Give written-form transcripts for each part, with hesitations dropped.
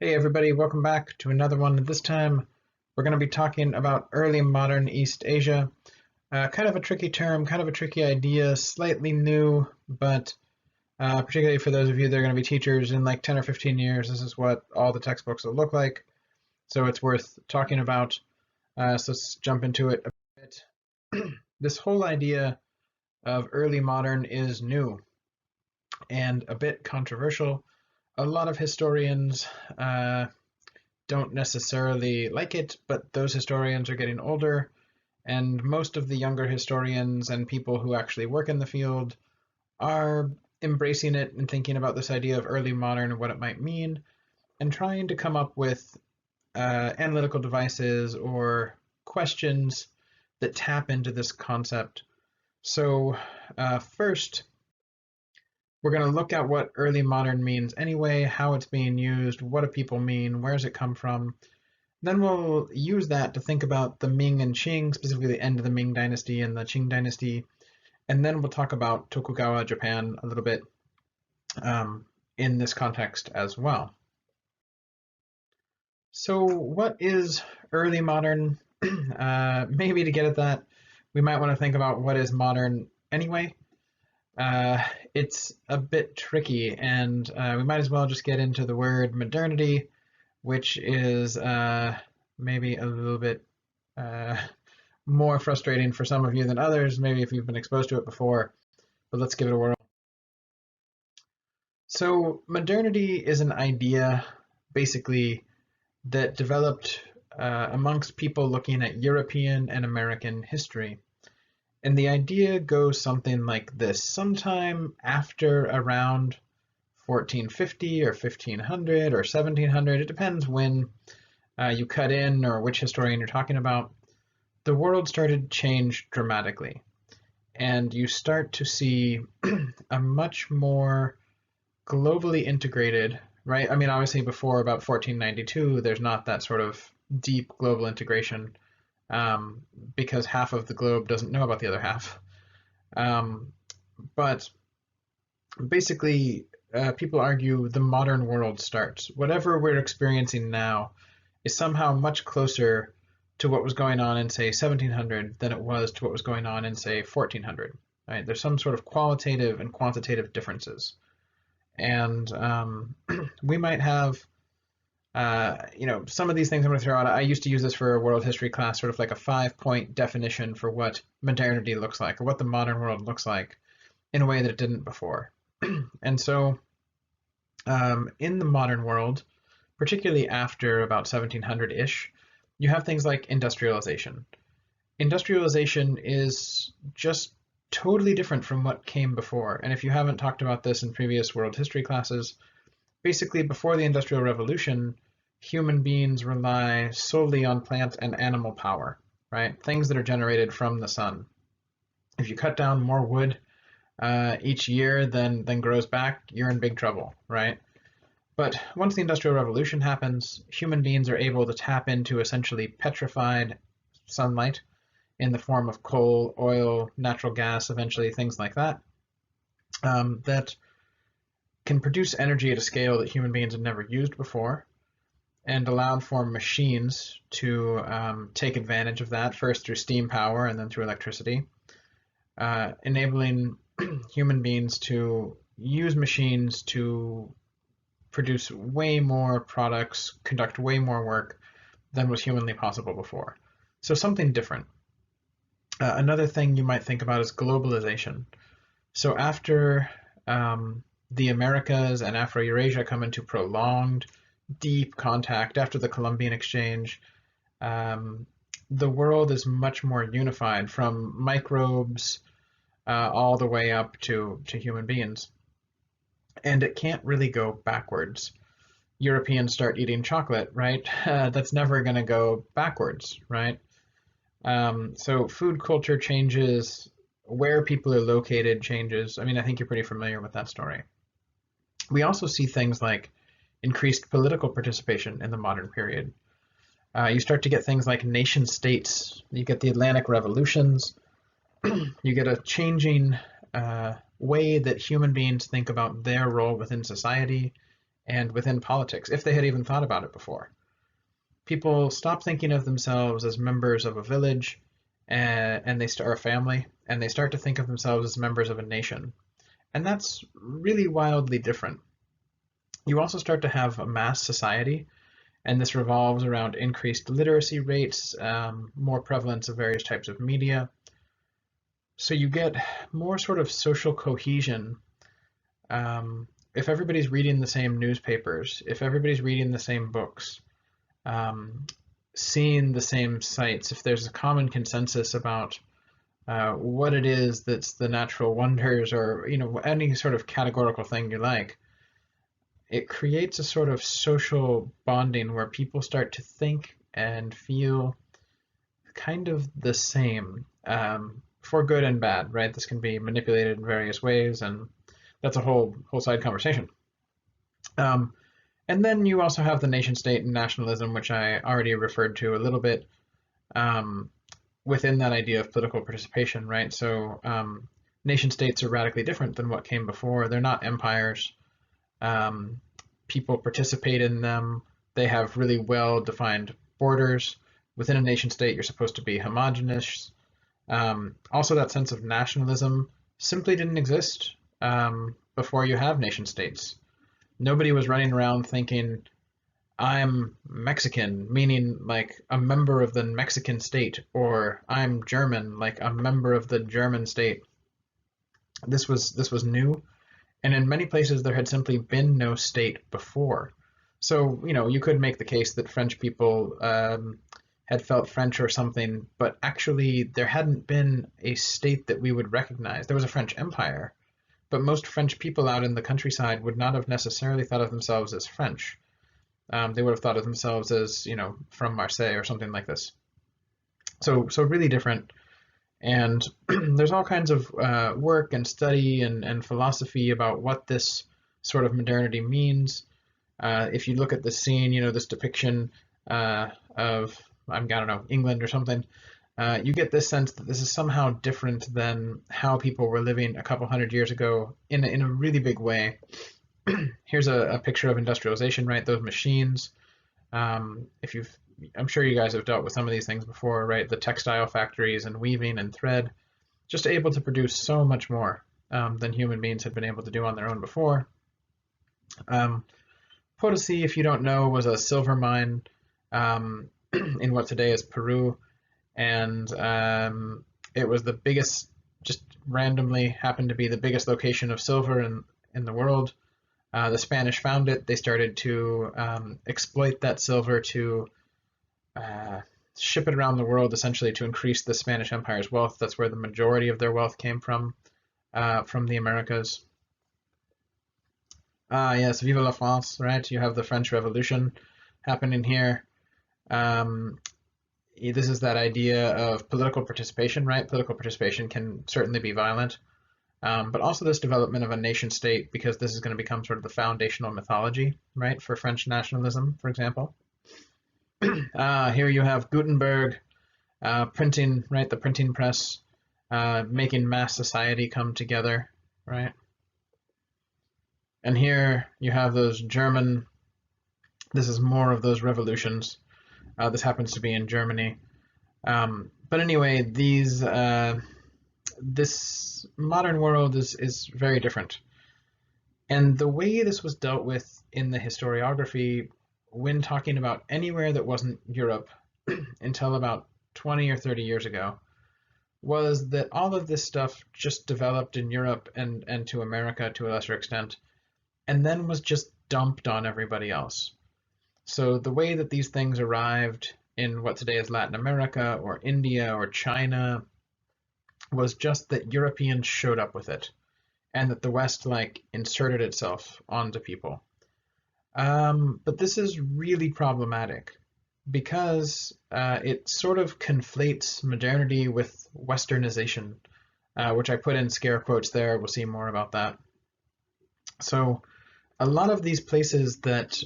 Hey everybody, welcome back to another one. This time we're going to be talking about early modern East Asia. Kind of a tricky term, kind of a tricky idea, slightly new, but particularly for those of you that are going to be teachers in like 10 or 15 years, this is what all the textbooks will look like. So it's worth talking about. So let's jump into it a bit. This whole idea of early modern is new and a bit controversial. A lot of historians don't necessarily like it, but those historians are getting older, and most of the younger historians and people who actually work in the field are embracing it and thinking about this idea of early modern and what it might mean, and trying to come up with analytical devices or questions that tap into this concept. So first, we're going to look at what early modern means anyway, how it's being used, what do people mean, where does it come from. Then we'll use that to think about the Ming and Qing, specifically the end of the Ming Dynasty and the Qing Dynasty. And then we'll talk about Tokugawa Japan a little bit in this context as well. So what is early modern? Maybe to get at that, we might want to think about what is modern anyway. It's a bit tricky, and we might as well just get into the word modernity, which is maybe a little bit more frustrating for some of you than others, maybe if you've been exposed to it before, but let's give it a whirl. So modernity is an idea, basically, that developed amongst people looking at European and American history. And the idea goes something like this. Sometime after around 1450 or 1500 or 1700, it depends when you cut in or which historian you're talking about, the world started to change dramatically. And you start to see a much more globally integrated, right? I mean, obviously before about 1492, there's not that sort of deep global integration because half of the globe doesn't know about the other half. But basically, people argue the modern world starts. Whatever we're experiencing now is somehow much closer to what was going on in, say, 1700 than it was to what was going on in, say, 1400. Right? There's some sort of qualitative and quantitative differences. And we might have, some of these things I'm going to throw out. I used to use this for a world history class, sort of like a 5-point definition for what modernity looks like, or what the modern world looks like in a way that it didn't before. And so in the modern world, particularly after about 1700-ish, you have things like industrialization. Industrialization is just totally different from what came before. And if you haven't talked about this in previous world history classes, basically before the Industrial Revolution, human beings rely solely on plant and animal power, right? Things that are generated from the sun. If you cut down more wood each year than grows back, you're in big trouble, right? But once the Industrial Revolution happens, human beings are able to tap into essentially petrified sunlight in the form of coal, oil, natural gas, eventually things like that, that can produce energy at a scale that human beings had never used before, and allowed for machines to take advantage of that, first through steam power and then through electricity, enabling human beings to use machines to produce way more products, conduct way more work than was humanly possible before. So something different. Another thing you might think about is globalization. So after the Americas and Afro-Eurasia come into prolonged, deep contact after the Columbian Exchange, the world is much more unified, from microbes all the way up to human beings. And it can't really go backwards. Europeans start eating chocolate, right? That's never going to go backwards, right? So food culture changes, where people are located changes. I mean, I think you're pretty familiar with that story. We also see things like increased political participation in the modern period. You start to get things like nation states. You get the Atlantic revolutions. You get a changing way that human beings think about their role within society and within politics, if they had even thought about it before. People stop thinking of themselves as members of a village and they start a family, and they start to think of themselves as members of a nation. And that's really wildly different. You also start to have a mass society, and this revolves around increased literacy rates, more prevalence of various types of media. So you get more sort of social cohesion. If everybody's reading the same newspapers, if everybody's reading the same books, um, seeing the same sites, if there's a common consensus about what it is that's the natural wonders, or any sort of categorical thing you like, it creates a sort of social bonding where people start to think and feel kind of the same, for good and bad, right? This can be manipulated in various ways, and that's a whole side conversation. Um, and then you also have the nation state and nationalism, which I already referred to a little bit, um, within that idea of political participation, right? So nation states are radically different than what came before. They're not empires. Um, People participate in them. They have really well-defined borders. Within a nation state, you're supposed to be homogenous. Also, that sense of nationalism simply didn't exist before you have nation states. Nobody was running around thinking, I'm Mexican, meaning like a member of the Mexican state, or I'm German, like a member of the German state. This was new, and in many places there had simply been no state before. So, you could make the case that French people had felt French or something, but actually there hadn't been a state that we would recognize. There was a French Empire, but most French people out in the countryside would not have necessarily thought of themselves as French. They would have thought of themselves as, from Marseille or something like this. So really different. And there's all kinds of work and study and philosophy about what this sort of modernity means. If you look at the scene, this depiction of, I don't know, England or something, you get this sense that this is somehow different than how people were living a couple hundred years ago in a really big way. Here's a picture of industrialization, right? Those machines. I'm sure you guys have dealt with some of these things before, right? The textile factories and weaving and thread, just able to produce so much more than human beings had been able to do on their own before. Potosi, if you don't know, was a silver mine in what today is Peru, and it was the biggest, just randomly happened to be the biggest location of silver in the world. The Spanish found it. They started to exploit that silver to ship it around the world, essentially to increase the Spanish Empire's wealth. That's where the majority of their wealth came from the Americas. Yes, Vive la France, right? You have the French Revolution happening here. This is that idea of political participation, right? Political participation can certainly be violent. But also this development of a nation state, because this is going to become sort of the foundational mythology, right, for French nationalism, for example. Here you have Gutenberg printing, right, the printing press, making mass society come together, right? And here you have those German, this is more of those revolutions. This happens to be in Germany. But anyway, this modern world is very different. And the way this was dealt with in the historiography, when talking about anywhere that wasn't Europe until about 20 or 30 years ago, was that all of this stuff just developed in Europe and to America to a lesser extent, and then was just dumped on everybody else. So the way that these things arrived in what today is Latin America or India or China was just that Europeans showed up with it, and that the West inserted itself onto people. But this is really problematic because it sort of conflates modernity with Westernization, which I put in scare quotes there. We'll see more about that. So a lot of these places that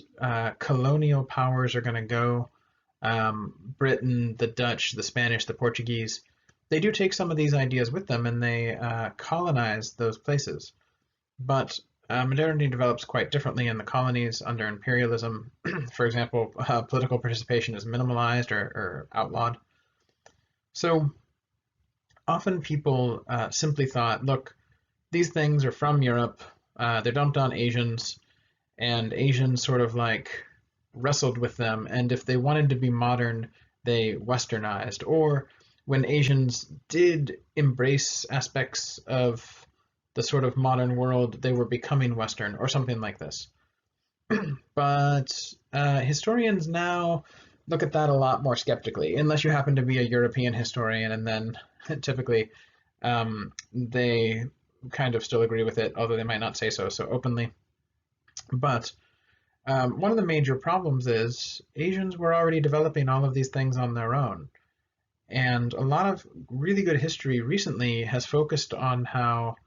colonial powers are going to go, Britain, the Dutch, the Spanish, the Portuguese, they do take some of these ideas with them, and they colonize those places. But modernity develops quite differently in the colonies under imperialism. For example, political participation is minimalized or outlawed. So often people simply thought, look, these things are from Europe, they're dumped on Asians, and Asians sort of like wrestled with them, and if they wanted to be modern, they westernized. Or when Asians did embrace aspects of the sort of modern world, they were becoming Western, or something like this. But historians now look at that a lot more skeptically, unless you happen to be a European historian, and then typically they kind of still agree with it, although they might not say so openly. But one of the major problems is Asians were already developing all of these things on their own. And a lot of really good history recently has focused on how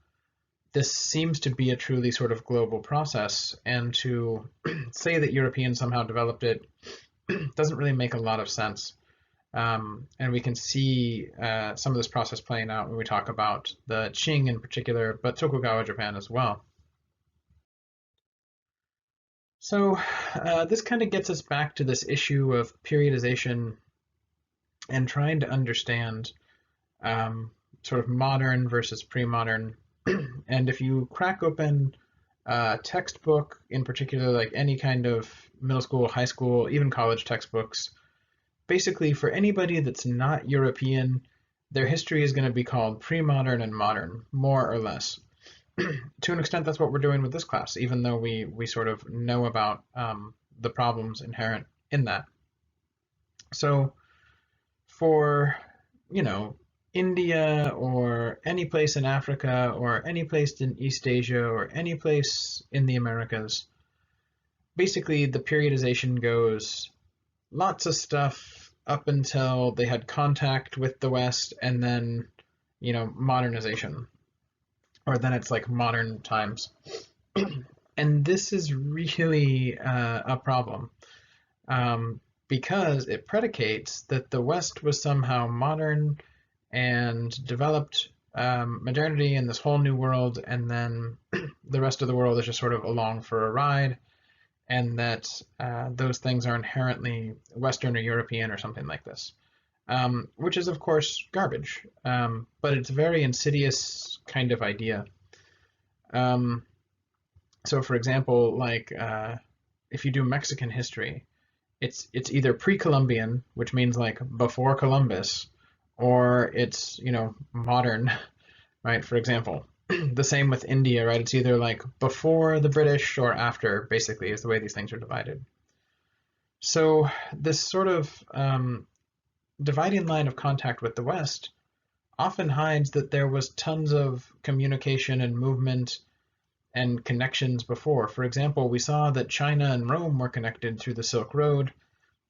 this seems to be a truly sort of global process, and to say that Europeans somehow developed it doesn't really make a lot of sense. And we can see some of this process playing out when we talk about the Qing in particular, but Tokugawa Japan as well. So this kind of gets us back to this issue of periodization and trying to understand sort of modern versus pre-modern. And if you crack open a textbook, in particular, like any kind of middle school, high school, even college textbooks, basically for anybody that's not European, their history is going to be called pre-modern and modern, more or less. To an extent, that's what we're doing with this class, even though we sort of know about the problems inherent in that. So for, you know, India or any place in Africa or any place in East Asia or any place in the Americas, basically the periodization goes lots of stuff up until they had contact with the West, and then, modernization, or then it's like modern times. And this is really a problem, because it predicates that the West was somehow modern and developed modernity in this whole new world, and then the rest of the world is just sort of along for a ride, and that those things are inherently Western or European or something like this, which is, of course, garbage, but it's a very insidious kind of idea. So, for example, like if you do Mexican history, it's either pre-Columbian, which means like before Columbus, or it's modern, right? For example, the same with India, right? It's either like before the British or after, basically, is the way these things are divided. So this sort of dividing line of contact with the West often hides that there was tons of communication and movement and connections before. For example, we saw that China and Rome were connected through the Silk Road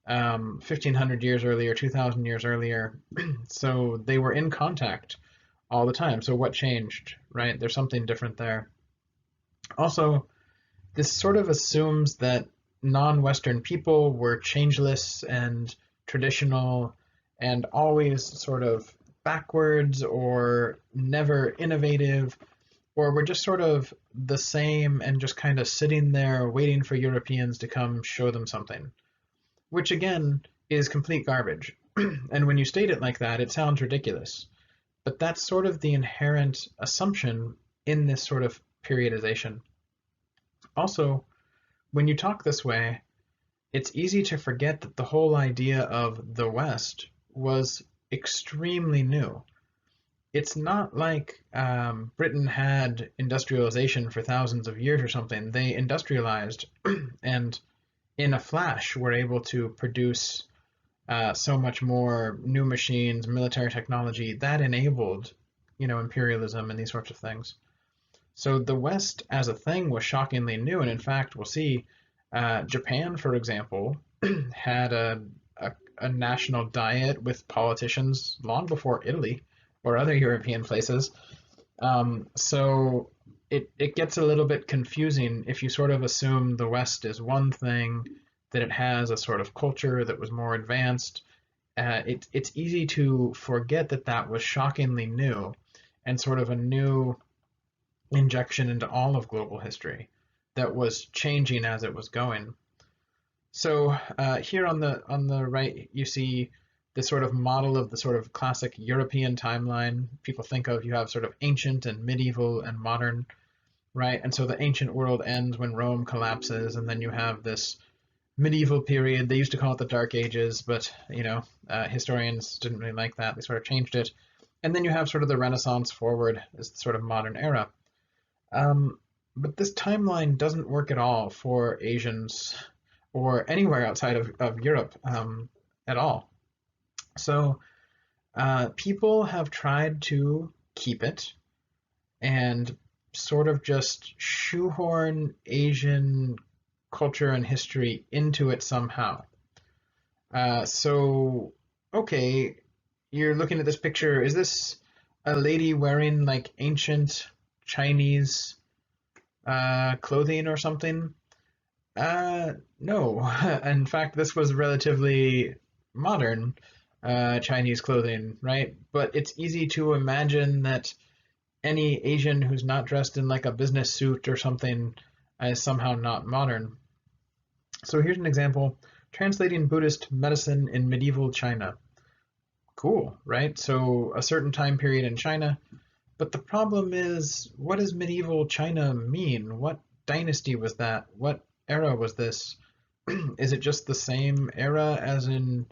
1,500 years earlier, 2,000 years earlier. So they were in contact all the time. So what changed, right? There's something different there. Also, this sort of assumes that non-Western people were changeless and traditional and always sort of backwards or never innovative, or were just sort of the same and just kind of sitting there waiting for Europeans to come show them something, which again is complete garbage. And when you state it like that, it sounds ridiculous. But that's sort of the inherent assumption in this sort of periodization. Also, when you talk this way, it's easy to forget that the whole idea of the West was extremely new. It's not like Britain had industrialization for thousands of years or something. They industrialized and in a flash were able to produce so much more new machines, military technology that enabled, imperialism and these sorts of things. So the West as a thing was shockingly new, and in fact, we'll see Japan, for example, had a national diet with politicians long before Italy or other European places. So it gets a little bit confusing if you sort of assume the West is one thing, that it has a sort of culture that was more advanced. It's easy to forget that that was shockingly new and sort of a new injection into all of global history that was changing as it was going. So here on the right, you see the sort of model of the sort of classic European timeline. People think of, you have sort of ancient and medieval and modern, right? And so the ancient world ends when Rome collapses, and then you have this medieval period. They used to call it the Dark Ages, but historians didn't really like that. They sort of changed it. And then you have sort of the Renaissance forward as the sort of modern era. Um, but this timeline doesn't work at all for Asians or anywhere outside of Europe at all. So people have tried to keep it and sort of just shoehorn Asian culture and history into it somehow. So, okay, you're looking at this picture. Is this a lady wearing like ancient Chinese clothing or something? No. In fact, this was relatively modern Chinese clothing, right? But it's easy to imagine that any Asian who's not dressed in like a business suit or something is somehow not modern. So here's an example, translating Buddhist medicine in medieval China. Cool, right? So a certain time period in China. But the problem is, what does medieval China mean? What dynasty was that? What era was this? Is it just the same era as in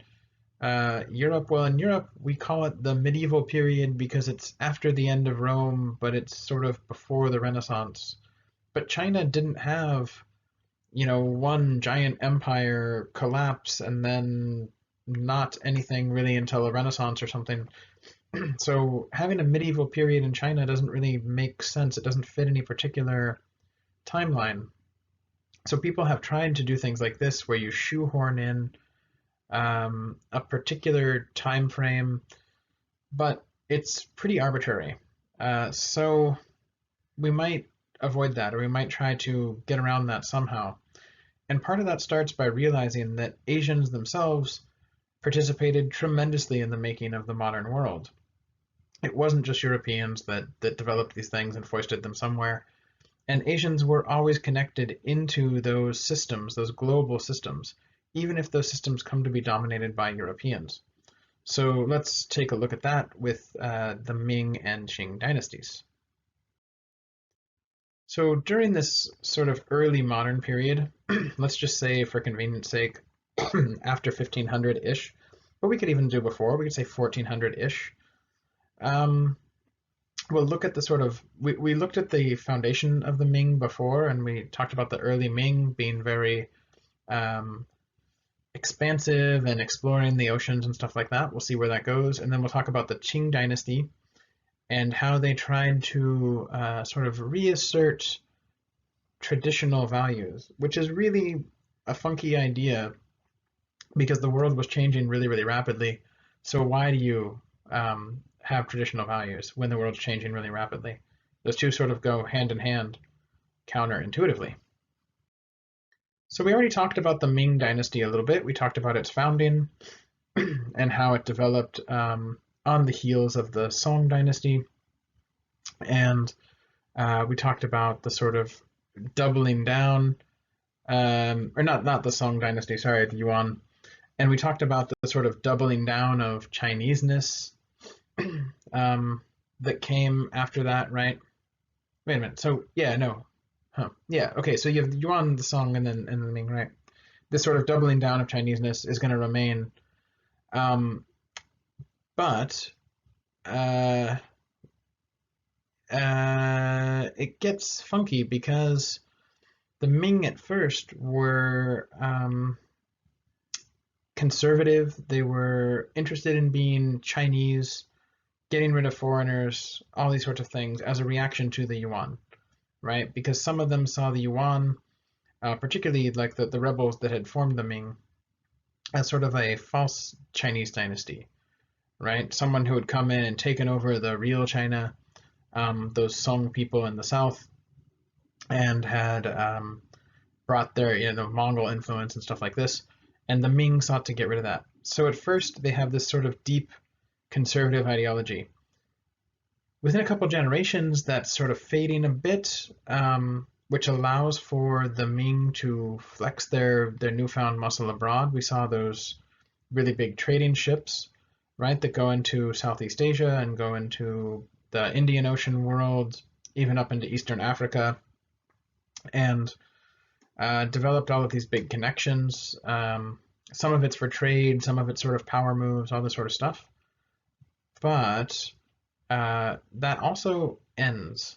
Europe? Well, in Europe, we call it the medieval period because it's after the end of Rome, but it's sort of before the Renaissance. But China didn't have, one giant empire collapse and then not anything really until the Renaissance or something. So having a medieval period in China doesn't really make sense. It doesn't fit any particular timeline. So people have tried to do things like this where you shoehorn in a particular time frame, but it's pretty arbitrary. So we might avoid that, or we might try to get around that somehow. And part of that starts by realizing that Asians themselves participated tremendously in the making of the modern world. It wasn't just Europeans that developed these things and foisted them somewhere. And Asians were always connected into those systems, those global systems, even if those systems come to be dominated by Europeans. So let's take a look at that with the Ming and Qing dynasties. So during this sort of early modern period, let's just say for convenience sake, after 1500-ish, but we could even do before, we could say 1400-ish. We'll look at the sort of, we looked at the foundation of the Ming before, and we talked about the early Ming being very expansive and exploring the oceans and stuff like that. We'll see where that goes. And then we'll talk about the Qing dynasty and how they tried to sort of reassert traditional values, which is really a funky idea because the world was changing really, really rapidly. So why do you have traditional values when the world's changing really rapidly? Those two sort of go hand in hand counterintuitively. So we already talked about the Ming dynasty a little bit. We talked about its founding and how it developed on the heels of the Song dynasty. And we talked about the sort of doubling down, or not the Song dynasty, sorry, the Yuan. And we talked about the sort of doubling down of Chineseness that came after that, right? Wait a minute. So yeah, no. Huh. Yeah, okay, so you have the Yuan, the Song, and then the Ming, right? This sort of doubling down of Chineseness is going to remain. But it gets funky because the Ming at first were conservative. They were interested in being Chinese, getting rid of foreigners, all these sorts of things as a reaction to the Yuan, right? Because some of them saw the Yuan, particularly like the rebels that had formed the Ming, as sort of a false Chinese dynasty, right? Someone who had come in and taken over the real China, those Song people in the south, and had brought their Mongol influence and stuff like this. And the Ming sought to get rid of that. So at first they have this sort of deep conservative ideology. Within a couple generations, that's sort of fading a bit, which allows for the Ming to flex their newfound muscle abroad. We saw those really big trading ships, right, that go into Southeast Asia and go into the Indian Ocean world, even up into Eastern Africa, and developed all of these big connections. Some of it's for trade, some of it's sort of power moves, all this sort of stuff. But that also ends.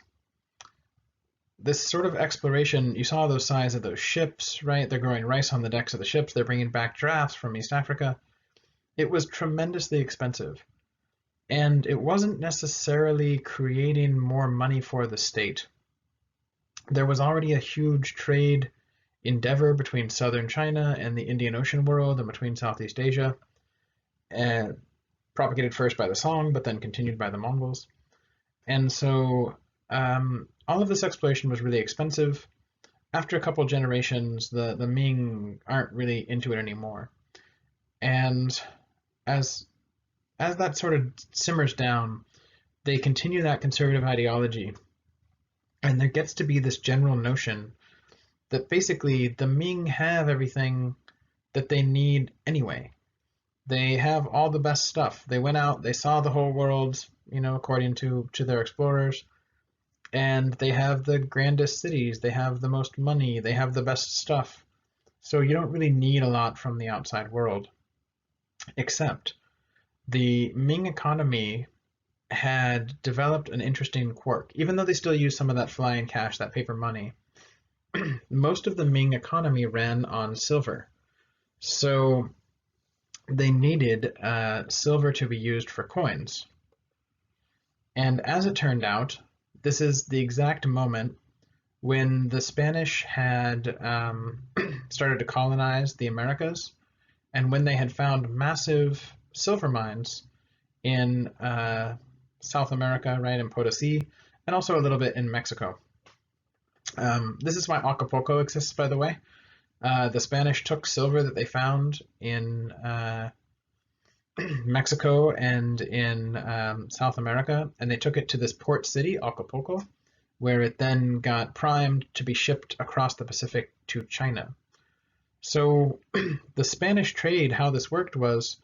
This sort of exploration, you saw those size of those ships, right? They're growing rice on the decks of the ships. They're bringing back giraffes from East Africa. It was tremendously expensive. And it wasn't necessarily creating more money for the state. There was already a huge trade endeavor between southern China and the Indian Ocean world and between Southeast Asia, and propagated first by the Song, but then continued by the Mongols. And so all of this exploration was really expensive. After a couple generations, the Ming aren't really into it anymore. And as that sort of simmers down, they continue that conservative ideology. And there gets to be this general notion that basically the Ming have everything that they need anyway. They have all the best stuff. They went out, they saw the whole world, according to their explorers, and they have the grandest cities, they have the most money, they have the best stuff. So you don't really need a lot from the outside world, except the Ming economy had developed an interesting quirk. Even though they still use some of that flying cash, that paper money, most of the Ming economy ran on silver. So they needed silver to be used for coins. And as it turned out, this is the exact moment when the Spanish had started to colonize the Americas, and when they had found massive silver mines in South America, right, in Potosí, and also a little bit in Mexico. This is why Acapulco exists, by the way. The Spanish took silver that they found in Mexico and in South America, and they took it to this port city, Acapulco, where it then got primed to be shipped across the Pacific to China. So the Spanish trade, how this worked was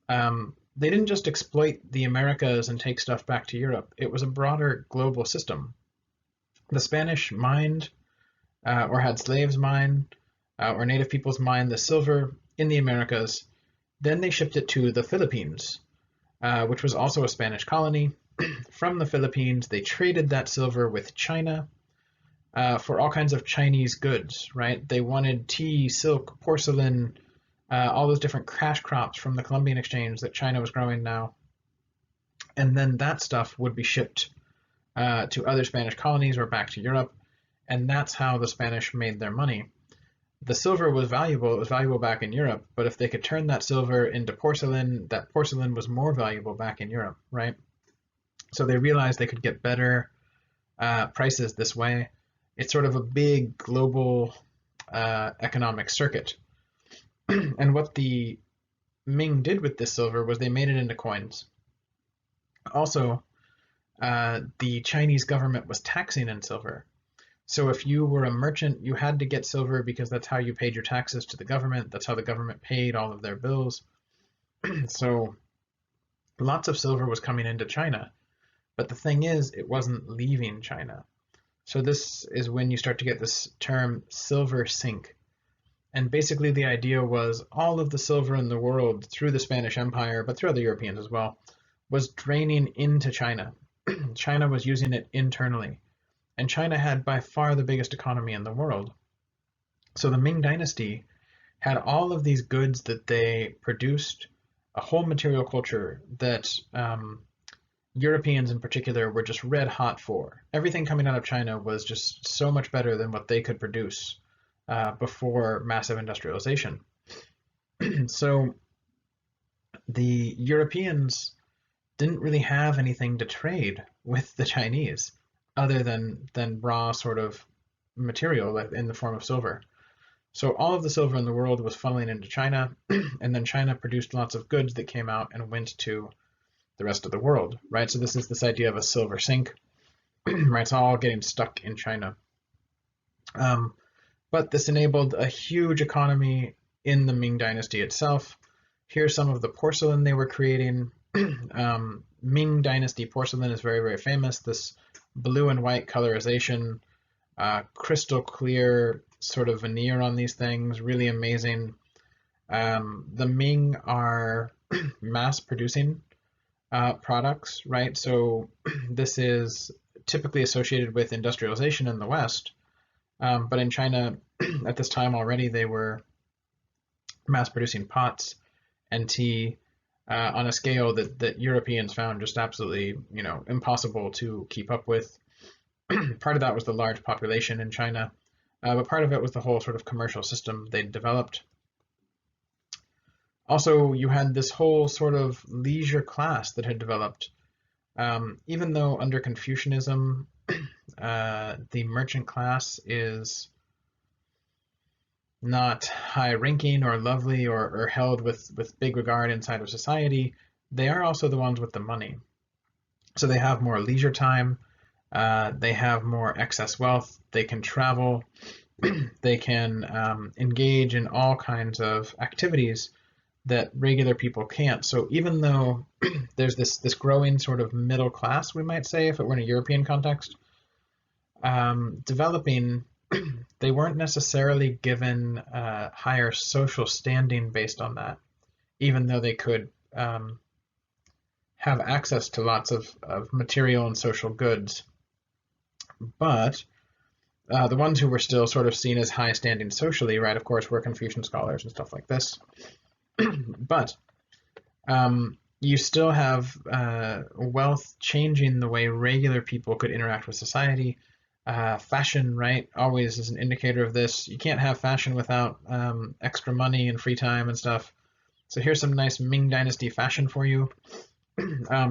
they didn't just exploit the Americas and take stuff back to Europe. It was a broader global system. The Spanish mined or had slaves mine or native peoples mine the silver in the Americas. Then they shipped it to the Philippines, which was also a Spanish colony. From the Philippines, they traded that silver with China for all kinds of Chinese goods, right? They wanted tea, silk, porcelain, all those different cash crops from the Columbian Exchange that China was growing now. And then that stuff would be shipped to other Spanish colonies or back to Europe. And that's how the Spanish made their money. The silver was valuable, it was valuable back in Europe, but if they could turn that silver into porcelain, that porcelain was more valuable back in Europe, right? So they realized they could get better prices this way. It's sort of a big global economic circuit. And what the Ming did with this silver was they made it into coins. Also, the Chinese government was taxing in silver. So if you were a merchant, you had to get silver because that's how you paid your taxes to the government. That's how the government paid all of their bills. So lots of silver was coming into China. But the thing is, it wasn't leaving China. So this is when you start to get this term silver sink. And basically the idea was all of the silver in the world through the Spanish Empire, but through other Europeans as well, was draining into China. China was using it internally. And China had by far the biggest economy in the world. So the Ming Dynasty had all of these goods that they produced, a whole material culture that Europeans in particular were just red hot for. Everything coming out of China was just so much better than what they could produce before massive industrialization. So the Europeans didn't really have anything to trade with the Chinese other than raw sort of material in the form of silver. So all of the silver in the world was funneling into China, and then China produced lots of goods that came out and went to the rest of the world, right? So this is this idea of a silver sink, right? It's all getting stuck in China. But this enabled a huge economy in the Ming Dynasty itself. Here's some of the porcelain they were creating. Ming Dynasty porcelain is very, very famous. This blue and white colorization, crystal clear sort of veneer on these things, really amazing. The Ming are mass producing products, right? So this is typically associated with industrialization in the West. But in China, at this time already, they were mass producing pots and tea on a scale that Europeans found just absolutely, impossible to keep up with. Part of that was the large population in China, but part of it was the whole sort of commercial system they'd developed. Also, you had this whole sort of leisure class that had developed. Even though under Confucianism, the merchant class is not high ranking or lovely or held with big regard inside of society, they are also the ones with the money. So they have more leisure time, they have more excess wealth, they can travel, they can engage in all kinds of activities that regular people can't. So even though there's this growing sort of middle class, we might say, if it were in a European context, developing, they weren't necessarily given higher social standing based on that, even though they could have access to lots of material and social goods. But the ones who were still sort of seen as high standing socially, right, of course, were Confucian scholars and stuff like this. But you still have wealth changing the way regular people could interact with society. Fashion, right, always is an indicator of this. You can't have fashion without extra money and free time and stuff. So here's some nice Ming Dynasty fashion for you.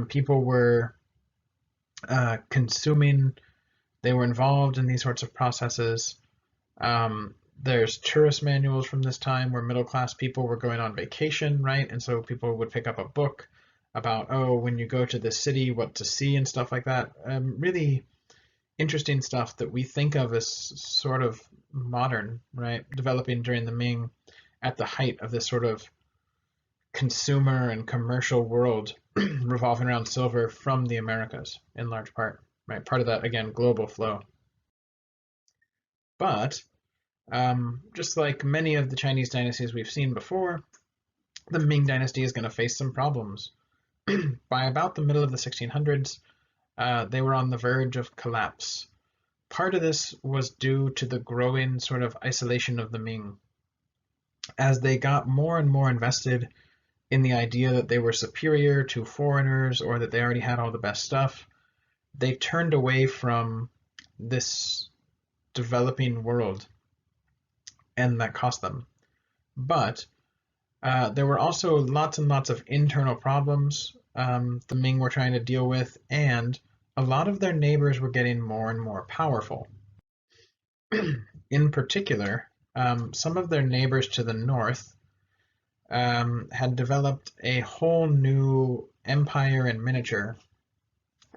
People were consuming, they were involved in these sorts of processes. There's tourist manuals from this time where middle-class people were going on vacation, right? And so people would pick up a book about, when you go to this city, what to see and stuff like that. Really interesting stuff that we think of as sort of modern, right? Developing during the Ming at the height of this sort of consumer and commercial world revolving around silver from the Americas in large part, right? Part of that, again, global flow. But just like many of the Chinese dynasties we've seen before, the Ming Dynasty is going to face some problems. By about the middle of the 1600s, they were on the verge of collapse. Part of this was due to the growing sort of isolation of the Ming. As they got more and more invested in the idea that they were superior to foreigners or that they already had all the best stuff, they turned away from this developing world, and that cost them. But there were also lots and lots of internal problems the Ming were trying to deal with, and a lot of their neighbors were getting more and more powerful. In particular, some of their neighbors to the north had developed a whole new empire in miniature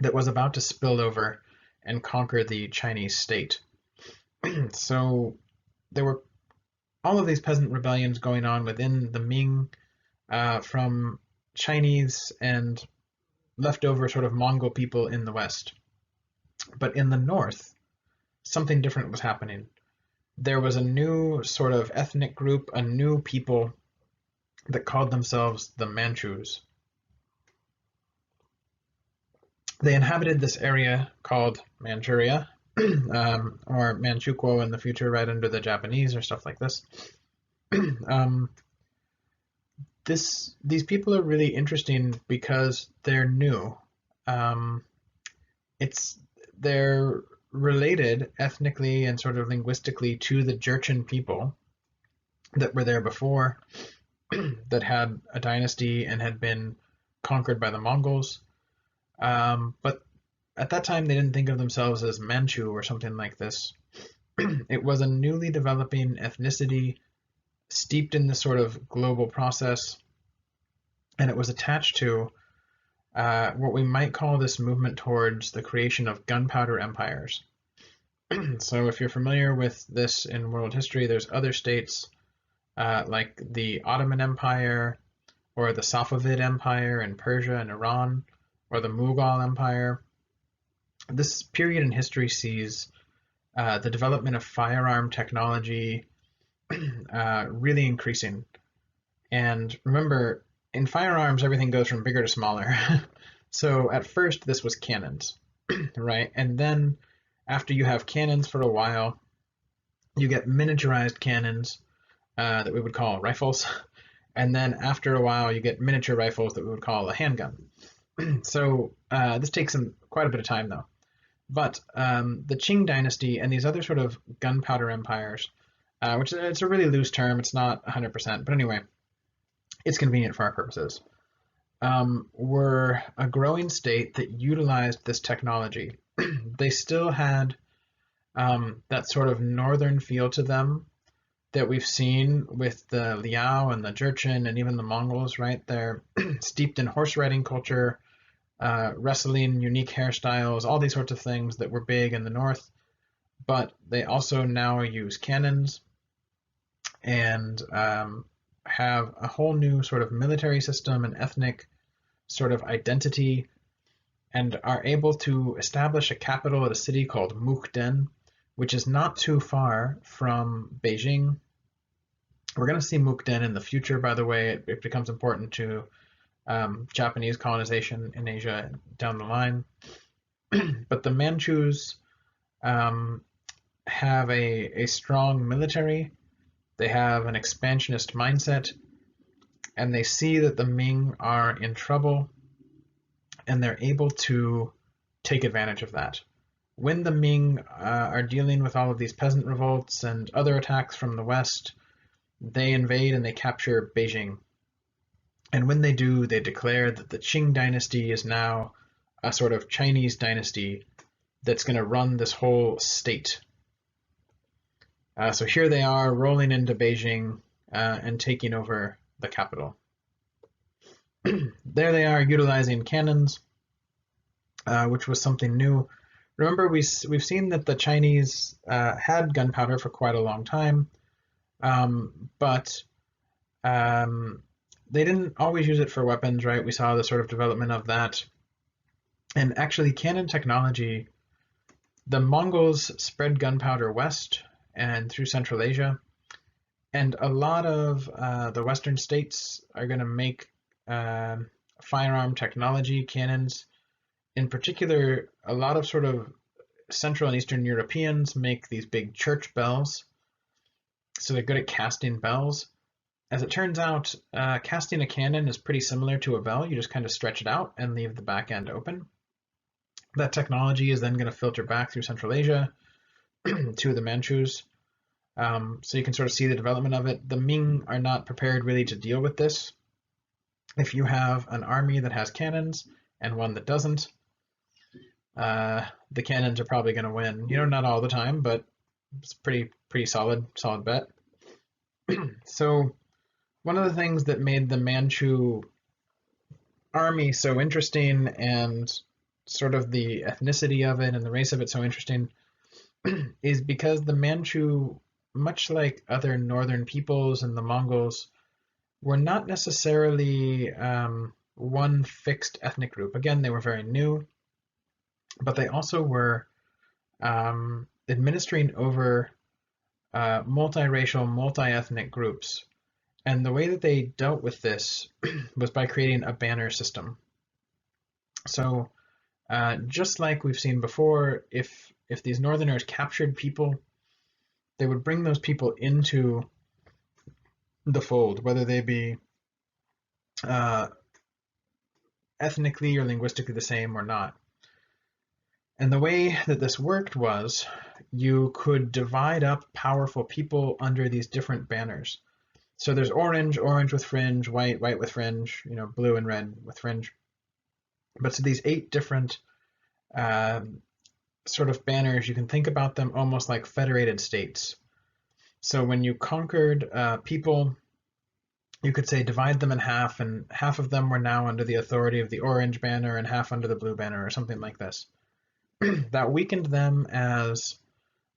that was about to spill over and conquer the Chinese state. So there were all of these peasant rebellions going on within the Ming from Chinese and leftover sort of Mongol people in the west. But in the north, something different was happening. There was a new sort of ethnic group, a new people that called themselves the Manchus. They inhabited this area called Manchuria, or Manchukuo in the future, right under the Japanese or stuff like this. These people are really interesting because they're new. They're related ethnically and sort of linguistically to the Jurchen people that were there before, that had a dynasty and had been conquered by the Mongols. But at that time, they didn't think of themselves as Manchu or something like this. It was a newly developing ethnicity steeped in this sort of global process, and it was attached to what we might call this movement towards the creation of gunpowder empires. So if you're familiar with this in world history, there's other states like the Ottoman Empire or the Safavid Empire in Persia and Iran, or the Mughal Empire. This period in history sees the development of firearm technology really increasing. And remember, in firearms, everything goes from bigger to smaller. So at first, this was cannons, right? And then after you have cannons for a while, you get miniaturized cannons that we would call rifles. And then after a while, you get miniature rifles that we would call a handgun. So this takes quite a bit of time, though. But the Qing Dynasty and these other sort of gunpowder empires, which it's a really loose term, it's not 100%, but anyway, it's convenient for our purposes, were a growing state that utilized this technology. They still had that sort of northern feel to them that we've seen with the Liao and the Jurchen and even the Mongols, right? They're steeped in horse riding culture, wrestling, unique hairstyles, all these sorts of things that were big in the north. But they also now use cannons and have a whole new sort of military system and ethnic sort of identity, and are able to establish a capital at a city called Mukden, which is not too far from Beijing. We're going to see Mukden in the future, by the way. It becomes important to Japanese colonization in Asia down the line. But the Manchus have a strong military. They have an expansionist mindset, and they see that the Ming are in trouble, and they're able to take advantage of that. When the Ming are dealing with all of these peasant revolts and other attacks from the west, they invade and they capture Beijing. And when they do, they declare that the Qing dynasty is now a sort of Chinese dynasty that's going to run this whole state. So here they are rolling into Beijing and taking over the capital. There they are utilizing cannons, which was something new. Remember, we've seen that the Chinese had gunpowder for quite a long time, but they didn't always use it for weapons, right? We saw the sort of development of that. And actually, cannon technology, the Mongols spread gunpowder west and through Central Asia, and a lot of the Western states are going to make firearm technology, cannons. In particular, a lot of sort of Central and Eastern Europeans make these big church bells, so they're good at casting bells. As it turns out, casting a cannon is pretty similar to a bell. You just kind of stretch it out and leave the back end open. That technology is then going to filter back through Central Asia to the Manchus. So you can sort of see the development of it. The Ming are not prepared really to deal with this. If you have an army that has cannons and one that doesn't, the cannons are probably going to win. You know, not all the time, but it's pretty solid bet. So one of the things that made the Manchu army so interesting, and sort of the ethnicity of it and the race of it so interesting, is because the Manchu, much like other northern peoples and the Mongols, were not necessarily one fixed ethnic group. Again, they were very new, but they also were administering over multiracial, multi-ethnic groups. And the way that they dealt with this was by creating a banner system. So just like we've seen before, if these northerners captured people, they would bring those people into the fold, whether they be ethnically or linguistically the same or not. And the way that this worked was you could divide up powerful people under these different banners. So there's orange with fringe, white with fringe, you know, blue and red with fringe. But so these 8 different sort of banners, you can think about them almost like federated states. So when you conquered people, you could say divide them in half, and half of them were now under the authority of the orange banner and half under the blue banner, or something like this. That weakened them as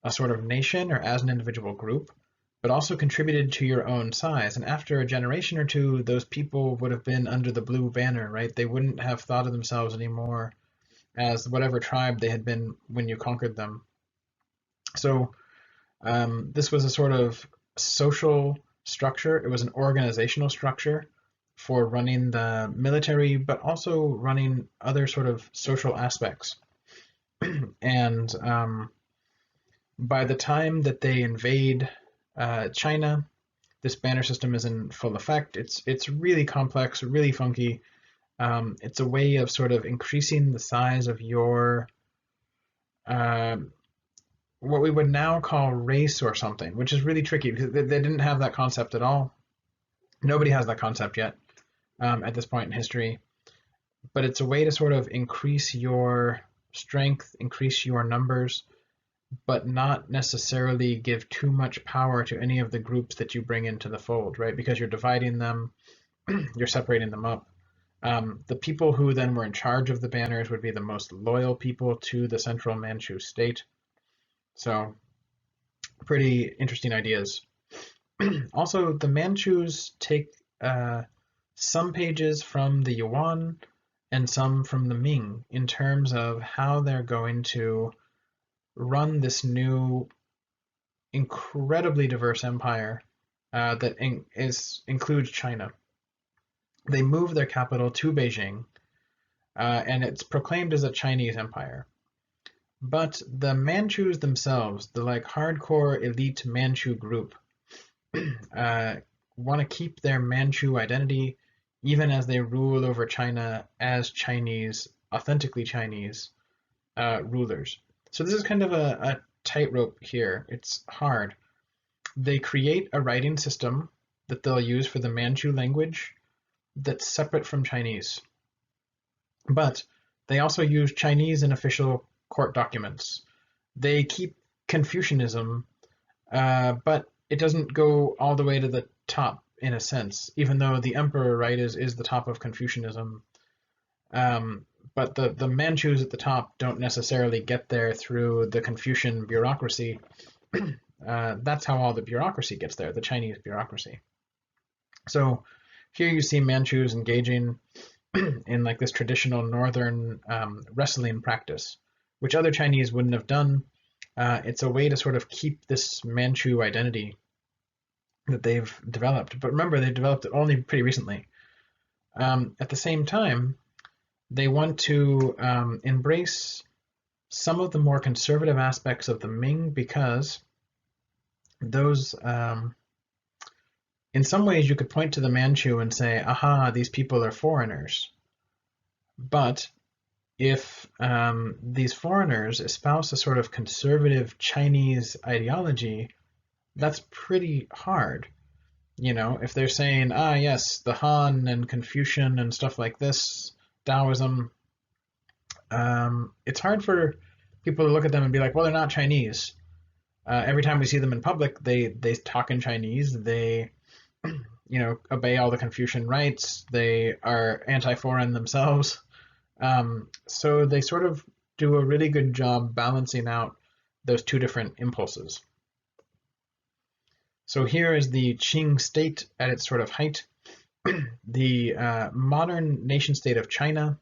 a sort of nation or as an individual group, but also contributed to your own size. And after a generation or two, those people would have been under the blue banner, right? They wouldn't have thought of themselves anymore as whatever tribe they had been when you conquered them. So this was a sort of social structure. It was an organizational structure for running the military, but also running other sort of social aspects. And by the time that they invade China, this banner system is in full effect. It's really complex, really funky. It's a way of sort of increasing the size of your uh, what we would now call race or something, which is really tricky because they didn't have that concept at all. Nobody has that concept yet at this point in history. But it's a way to sort of increase your strength, increase your numbers, but not necessarily give too much power to any of the groups that you bring into the fold, right? Because you're dividing them, you're separating them up. The people who then were in charge of the banners would be the most loyal people to the central Manchu state. So, pretty interesting ideas. Also, the Manchus take some pages from the Yuan and some from the Ming in terms of how they're going to run this new incredibly diverse empire that includes China. They move their capital to Beijing, and it's proclaimed as a Chinese empire. But the Manchus themselves, the like hardcore elite Manchu group, want to keep their Manchu identity even as they rule over China as Chinese, authentically Chinese rulers. So this is kind of a tightrope here. It's hard. They create a writing system that they'll use for the Manchu language that's separate from Chinese. But they also use Chinese in official court documents. They keep Confucianism, but it doesn't go all the way to the top in a sense, even though the emperor, right, is the top of Confucianism. But the Manchus at the top don't necessarily get there through the Confucian bureaucracy. That's how all the bureaucracy gets there, the Chinese bureaucracy. So here you see Manchus engaging in like this traditional northern wrestling practice, which other Chinese wouldn't have done. It's a way to sort of keep this Manchu identity that they've developed. But remember, they developed it only pretty recently. At the same time, they want to embrace some of the more conservative aspects of the Ming because those, in some ways, you could point to the Manchu and say, aha, these people are foreigners. But if these foreigners espouse a sort of conservative Chinese ideology, that's pretty hard. You know, if they're saying, ah, yes, the Han and Confucian and stuff like this, Taoism, it's hard for people to look at them and be like, well, they're not Chinese. Every time we see them in public, they talk in Chinese. They, you know, obey all the Confucian rites. They are anti-foreign themselves. So they sort of do a really good job balancing out those two different impulses. So here is the Qing state at its sort of height. The modern nation state of China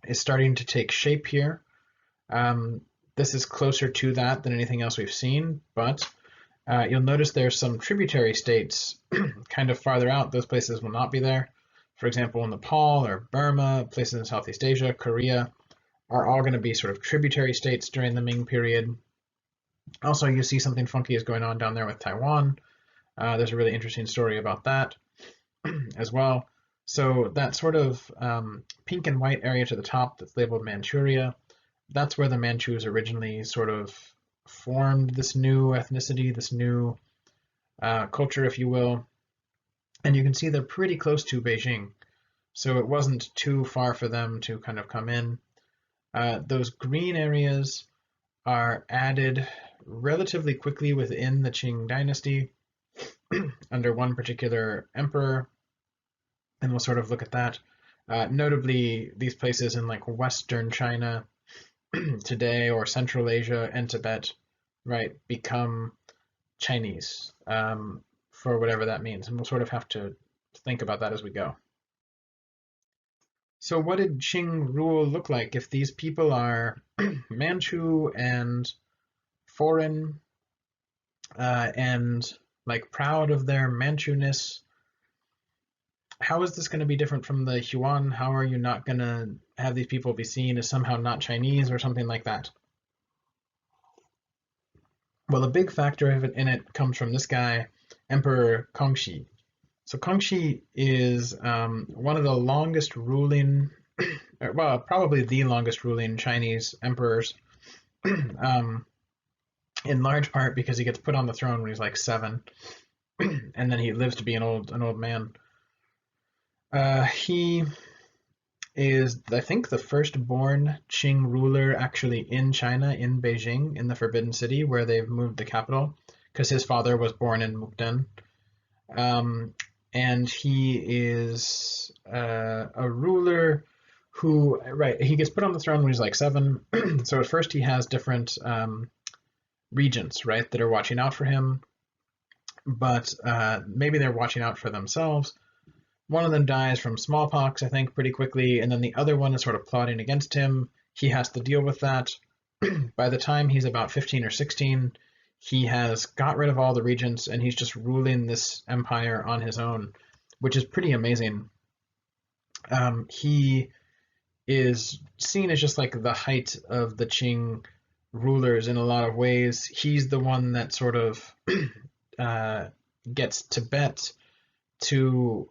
is starting to take shape here. This is closer to that than anything else we've seen, but you'll notice there's some tributary states kind of farther out. Those places will not be there. For example, Nepal or Burma, places in Southeast Asia, Korea, are all going to be sort of tributary states during the Ming period. Also, you see something funky is going on down there with Taiwan. There's a really interesting story about that as well. So that sort of pink and white area to the top that's labeled Manchuria, that's where the Manchus originally sort of formed this new ethnicity, this new culture, if you will. And you can see they're pretty close to Beijing. So it wasn't too far for them to kind of come in. Those green areas are added relatively quickly within the Qing Dynasty. under one particular emperor, and we'll sort of look at that. Notably, these places in like Western China today, or Central Asia and Tibet, right, become Chinese, for whatever that means. And we'll sort of have to think about that as we go. So what did Qing rule look like if these people are Manchu and foreign, and like proud of their Manchu-ness? How is this going to be different from the Huan? How are you not going to have these people be seen as somehow not Chinese or something like that? Well, a big factor of it in it comes from this guy, Emperor Kongxi. So Kongxi is one of the longest ruling, well, probably the longest ruling Chinese emperors, um, in large part because he gets put on the throne when he's like 7, and then he lives to be an old man. He is, I think, the first-born Qing ruler actually in China, in Beijing, in the Forbidden City, where they've moved the capital, because his father was born in Mukden. And he is a ruler who, right, he gets put on the throne when he's like 7. So at first he has different regents, right, that are watching out for him, but maybe they're watching out for themselves. One of them dies from smallpox, I think, pretty quickly, and then the other one is sort of plotting against him. He has to deal with that. By the time he's about 15 or 16, he has got rid of all the regents, and he's just ruling this empire on his own, which is pretty amazing. He is seen as just like the height of the Qing rulers in a lot of ways. He's the one that sort of gets Tibet to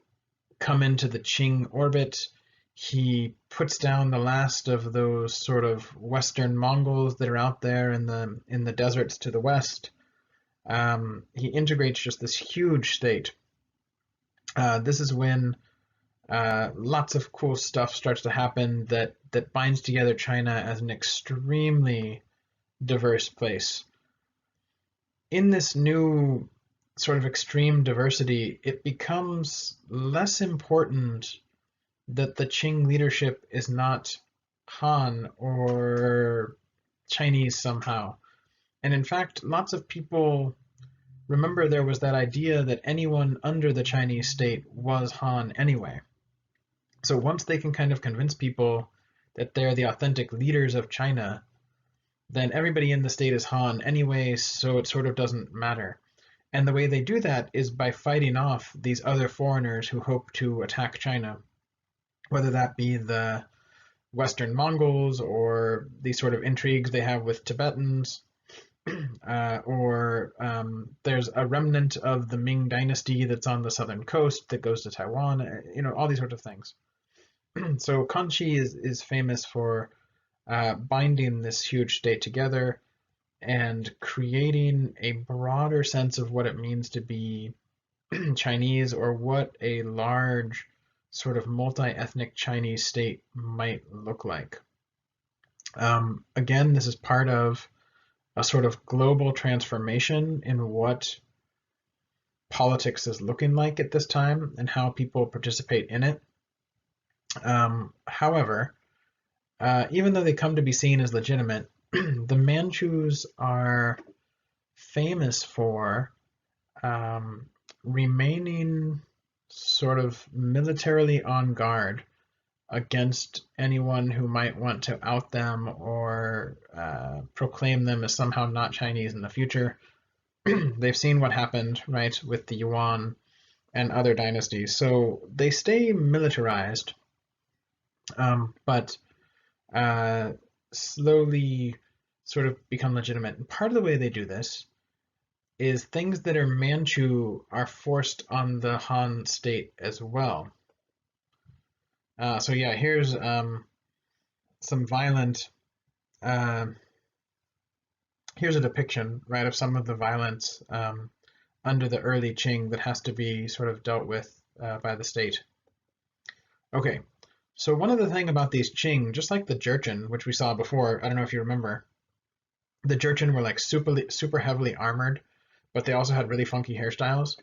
come into the Qing orbit. He puts down the last of those sort of Western Mongols that are out there in the deserts to the west. He integrates just this huge state. This is when lots of cool stuff starts to happen that binds together China as an extremely diverse place. In this new sort of extreme diversity, it becomes less important that the Qing leadership is not Han or Chinese somehow. And in fact, lots of people remember there was that idea that anyone under the Chinese state was Han anyway. So once they can kind of convince people that they're the authentic leaders of China, then everybody in the state is Han anyway, so it sort of doesn't matter. And the way they do that is by fighting off these other foreigners who hope to attack China, whether that be the Western Mongols or these sort of intrigues they have with Tibetans, or there's a remnant of the Ming Dynasty that's on the southern coast that goes to Taiwan, all these sorts of things. So Kongxi is famous for binding this huge state together and creating a broader sense of what it means to be Chinese, or what a large sort of multi-ethnic Chinese state might look like. Again, this is part of a sort of global transformation in what politics is looking like at this time and how people participate in it. However, even though they come to be seen as legitimate, the Manchus are famous for remaining sort of militarily on guard against anyone who might want to out them or proclaim them as somehow not Chinese in the future. They've seen what happened, right, with the Yuan and other dynasties, so they stay militarized, but slowly sort of become legitimate. And part of the way they do this is things that are Manchu are forced on the Han state as well. So yeah, here's some violent, here's a depiction, right, of some of the violence under the early Qing that has to be sort of dealt with by the state. Okay, so one other thing about these Qing, just like the Jurchen, which we saw before, I don't know if you remember, the Jurchen were like super heavily armored, but they also had really funky hairstyles.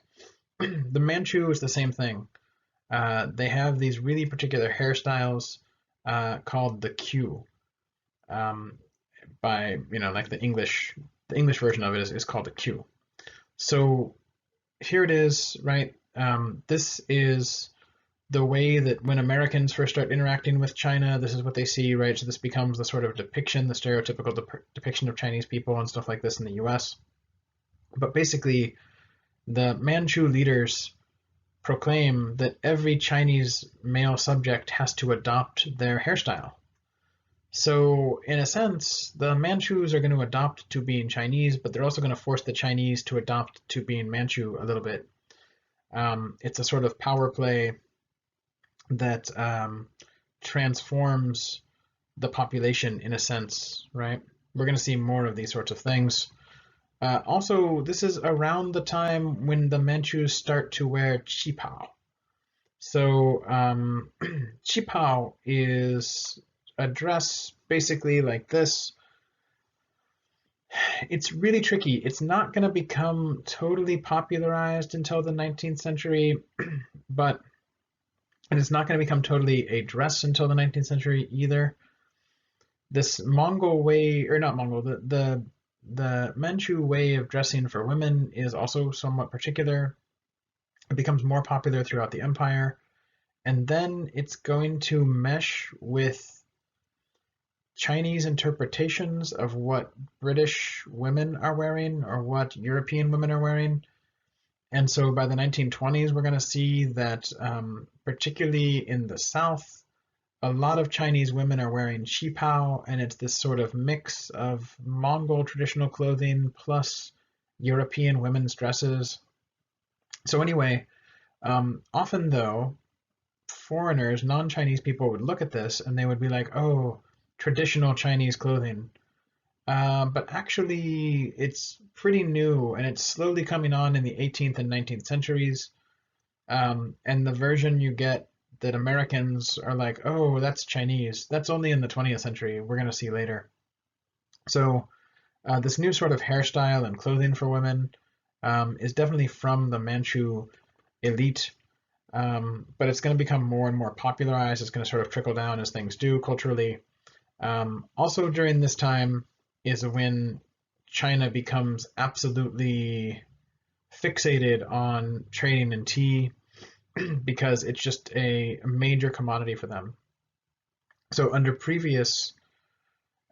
The Manchu is the same thing. They have these really particular hairstyles called the Q. Um, by like the English version of it is called the Q. So here it is, right? This is the way that when Americans first start interacting with China, this is what they see, right? So this becomes the sort of depiction, the stereotypical depiction of Chinese people and stuff like this in the US. But basically, the Manchu leaders proclaim that every Chinese male subject has to adopt their hairstyle. So, in a sense, the Manchus are going to adopt to being Chinese, but they're also going to force the Chinese to adopt to being Manchu a little bit. It's a sort of power play that transforms the population in a sense, right? We're going to see more of these sorts of things. Also, this is around the time when the Manchus start to wear qipao. So, qipao is a dress basically like this. It's really tricky. It's not going to become totally popularized until the 19th century, but and it's not going to become totally a dress until the 19th century either. This Mongol way, or not Mongol, the Manchu way of dressing for women is also somewhat particular. It becomes more popular throughout the empire, and then it's going to mesh with Chinese interpretations of what British women are wearing or what European women are wearing. And so by the 1920s, we're going to see that, particularly in the South, a lot of Chinese women are wearing qipao, and it's this sort of mix of Mongol traditional clothing plus European women's dresses. So anyway, often though, foreigners, non-Chinese people would look at this and they would be like, oh, traditional Chinese clothing. But actually, it's pretty new and it's slowly coming on in the 18th and 19th centuries. And the version you get that Americans are like, oh, that's Chinese, that's only in the 20th century. We're going to see later. So, this new sort of hairstyle and clothing for women is definitely from the Manchu elite, but it's going to become more and more popularized. It's going to sort of trickle down as things do culturally. Also during this time is when China becomes absolutely fixated on trading in tea because it's just a major commodity for them. So under previous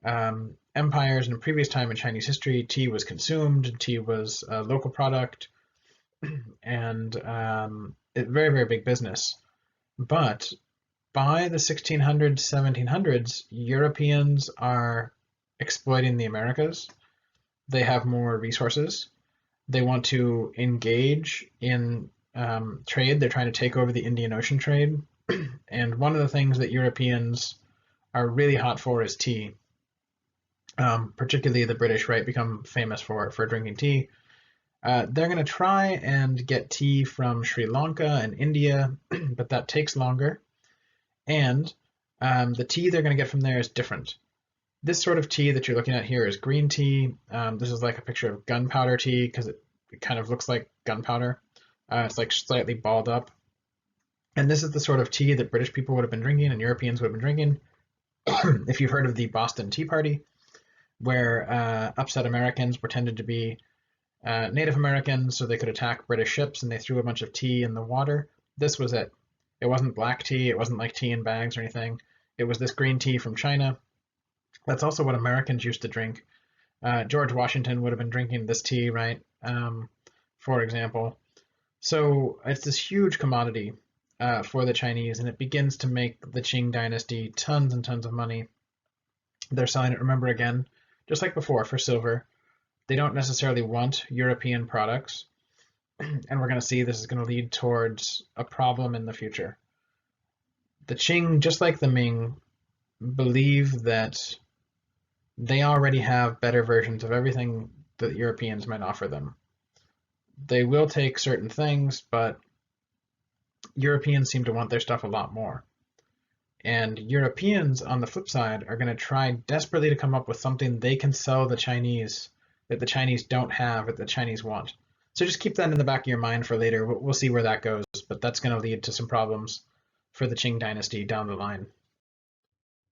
empires and previous time in Chinese history, tea was consumed, tea was a local product, and very, very big business. But by the 1600s, 1700s, Europeans are exploiting the Americas. They have more resources. They want to engage in trade. They're trying to take over the Indian Ocean trade. And one of the things that Europeans are really hot for is tea. Particularly the British, right, become famous for drinking tea. They're going to try and get tea from Sri Lanka and India, but that takes longer. And the tea they're going to get from there is different. This sort of tea that you're looking at here is green tea. This is like a picture of gunpowder tea because it kind of looks like gunpowder. It's like slightly balled up. And this is the sort of tea that British people would have been drinking and Europeans would have been drinking. If you've heard of the Boston Tea Party, where upset Americans pretended to be Native Americans so they could attack British ships, and they threw a bunch of tea in the water. This was it. It wasn't black tea. It wasn't like tea in bags or anything. It was this green tea from China. That's also what Americans used to drink. George Washington would have been drinking this tea, right? For example. So it's this huge commodity for the Chinese, and it begins to make the Qing Dynasty tons and tons of money. They're selling it, remember again, just like before, for silver. They don't necessarily want European products, and we're going to see this is going to lead towards a problem in the future. The Qing, just like the Ming, believe that they already have better versions of everything that Europeans might offer them. They will take certain things, but Europeans seem to want their stuff a lot more. And Europeans, on the flip side, are going to try desperately to come up with something they can sell the Chinese that the Chinese don't have, that the Chinese want. So just keep that in the back of your mind for later. We'll see where that goes, but that's going to lead to some problems for the Qing dynasty down the line.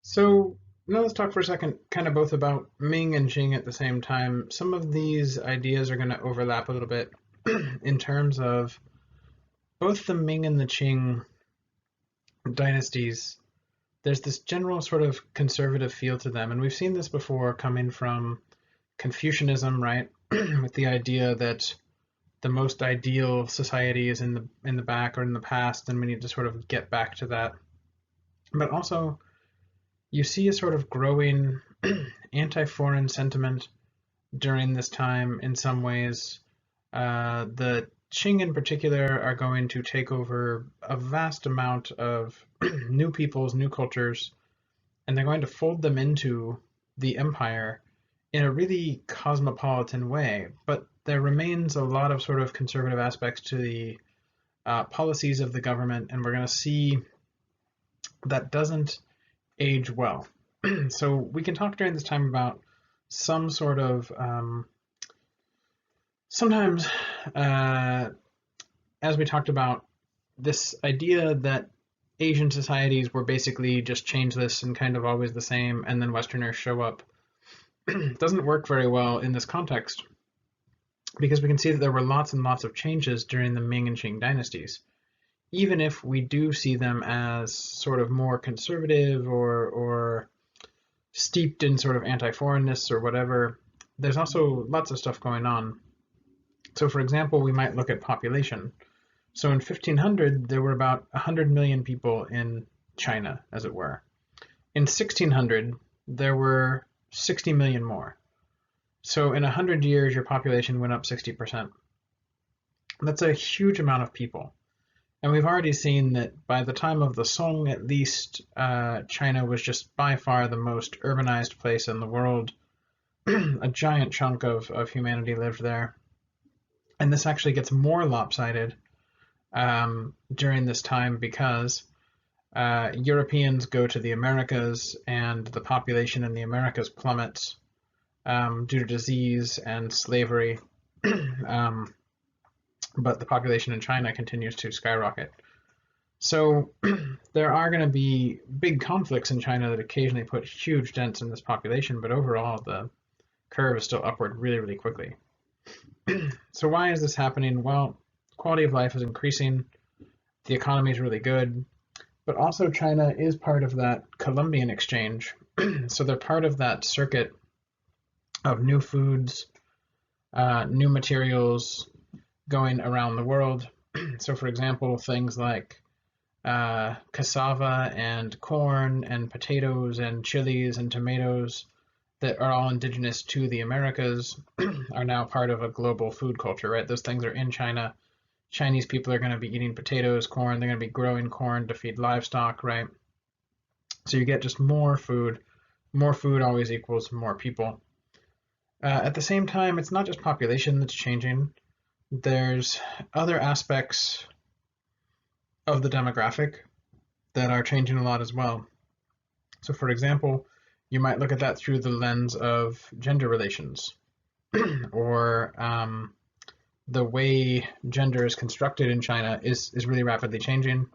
So now let's talk for a second, kind of both about Ming and Qing at the same time. Some of these ideas are going to overlap a little bit in terms of both the Ming and the Qing dynasties. There's this general sort of conservative feel to them, and we've seen this before coming from Confucianism, right? With the idea that the most ideal society is in the back or in the past, and we need to sort of get back to that. But also, you see a sort of growing anti-foreign sentiment during this time in some ways. The Qing in particular are going to take over a vast amount of new peoples, new cultures, and they're going to fold them into the empire in a really cosmopolitan way. But there remains a lot of sort of conservative aspects to the policies of the government, and we're going to see that doesn't age well. So we can talk during this time about some sort of sometimes, as we talked about, this idea that Asian societies were basically just changeless and kind of always the same, and then Westerners show up, doesn't work very well in this context, because we can see that there were lots and lots of changes during the Ming and Qing dynasties. Even if we do see them as sort of more conservative or steeped in sort of anti-foreignness or whatever, there's also lots of stuff going on. So for example, we might look at population. So in 1500, there were about 100 million people in China, as it were. In 1600, there were 60 million more. So in 100 years, your population went up 60%. That's a huge amount of people. And we've already seen that by the time of the Song, at least, China was just by far the most urbanized place in the world. A giant chunk of humanity lived there. And this actually gets more lopsided during this time because Europeans go to the Americas and the population in the Americas plummets due to disease and slavery. But the population in China continues to skyrocket. So there are going to be big conflicts in China that occasionally put huge dents in this population, but overall the curve is still upward really, really quickly. So why is this happening? Well, quality of life is increasing, the economy is really good, but also China is part of that Columbian exchange. So they're part of that circuit of new foods, new materials, going around the world. So for example, things like cassava and corn and potatoes and chilies and tomatoes that are all indigenous to the Americas are now part of a global food culture, right? Those things are in China. Chinese people are going to be eating potatoes, corn, they're going to be growing corn to feed livestock, right? So you get just more food. More food always equals more people. At the same time, it's not just population that's changing. There's other aspects of the demographic that are changing a lot as well. So for example, you might look at that through the lens of gender relations or the way gender is constructed in China is really rapidly changing.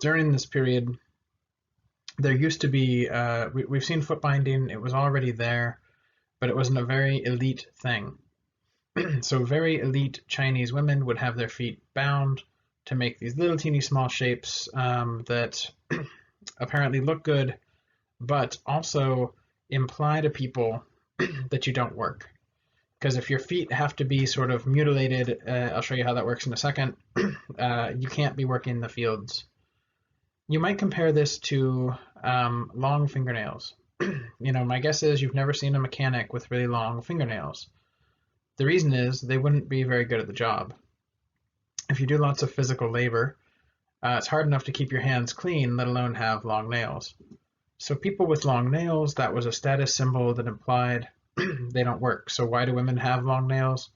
During this period, there used to be, we've seen foot binding, it was already there, but it wasn't a very elite thing. So very elite Chinese women would have their feet bound to make these little teeny small shapes that apparently look good, but also imply to people that you don't work. Because if your feet have to be sort of mutilated, I'll show you how that works in a second, you can't be working in the fields. You might compare this to long fingernails. My guess is you've never seen a mechanic with really long fingernails. The reason is they wouldn't be very good at the job. If you do lots of physical labor, it's hard enough to keep your hands clean, let alone have long nails. So people with long nails, that was a status symbol that implied they don't work. So why do women have long nails?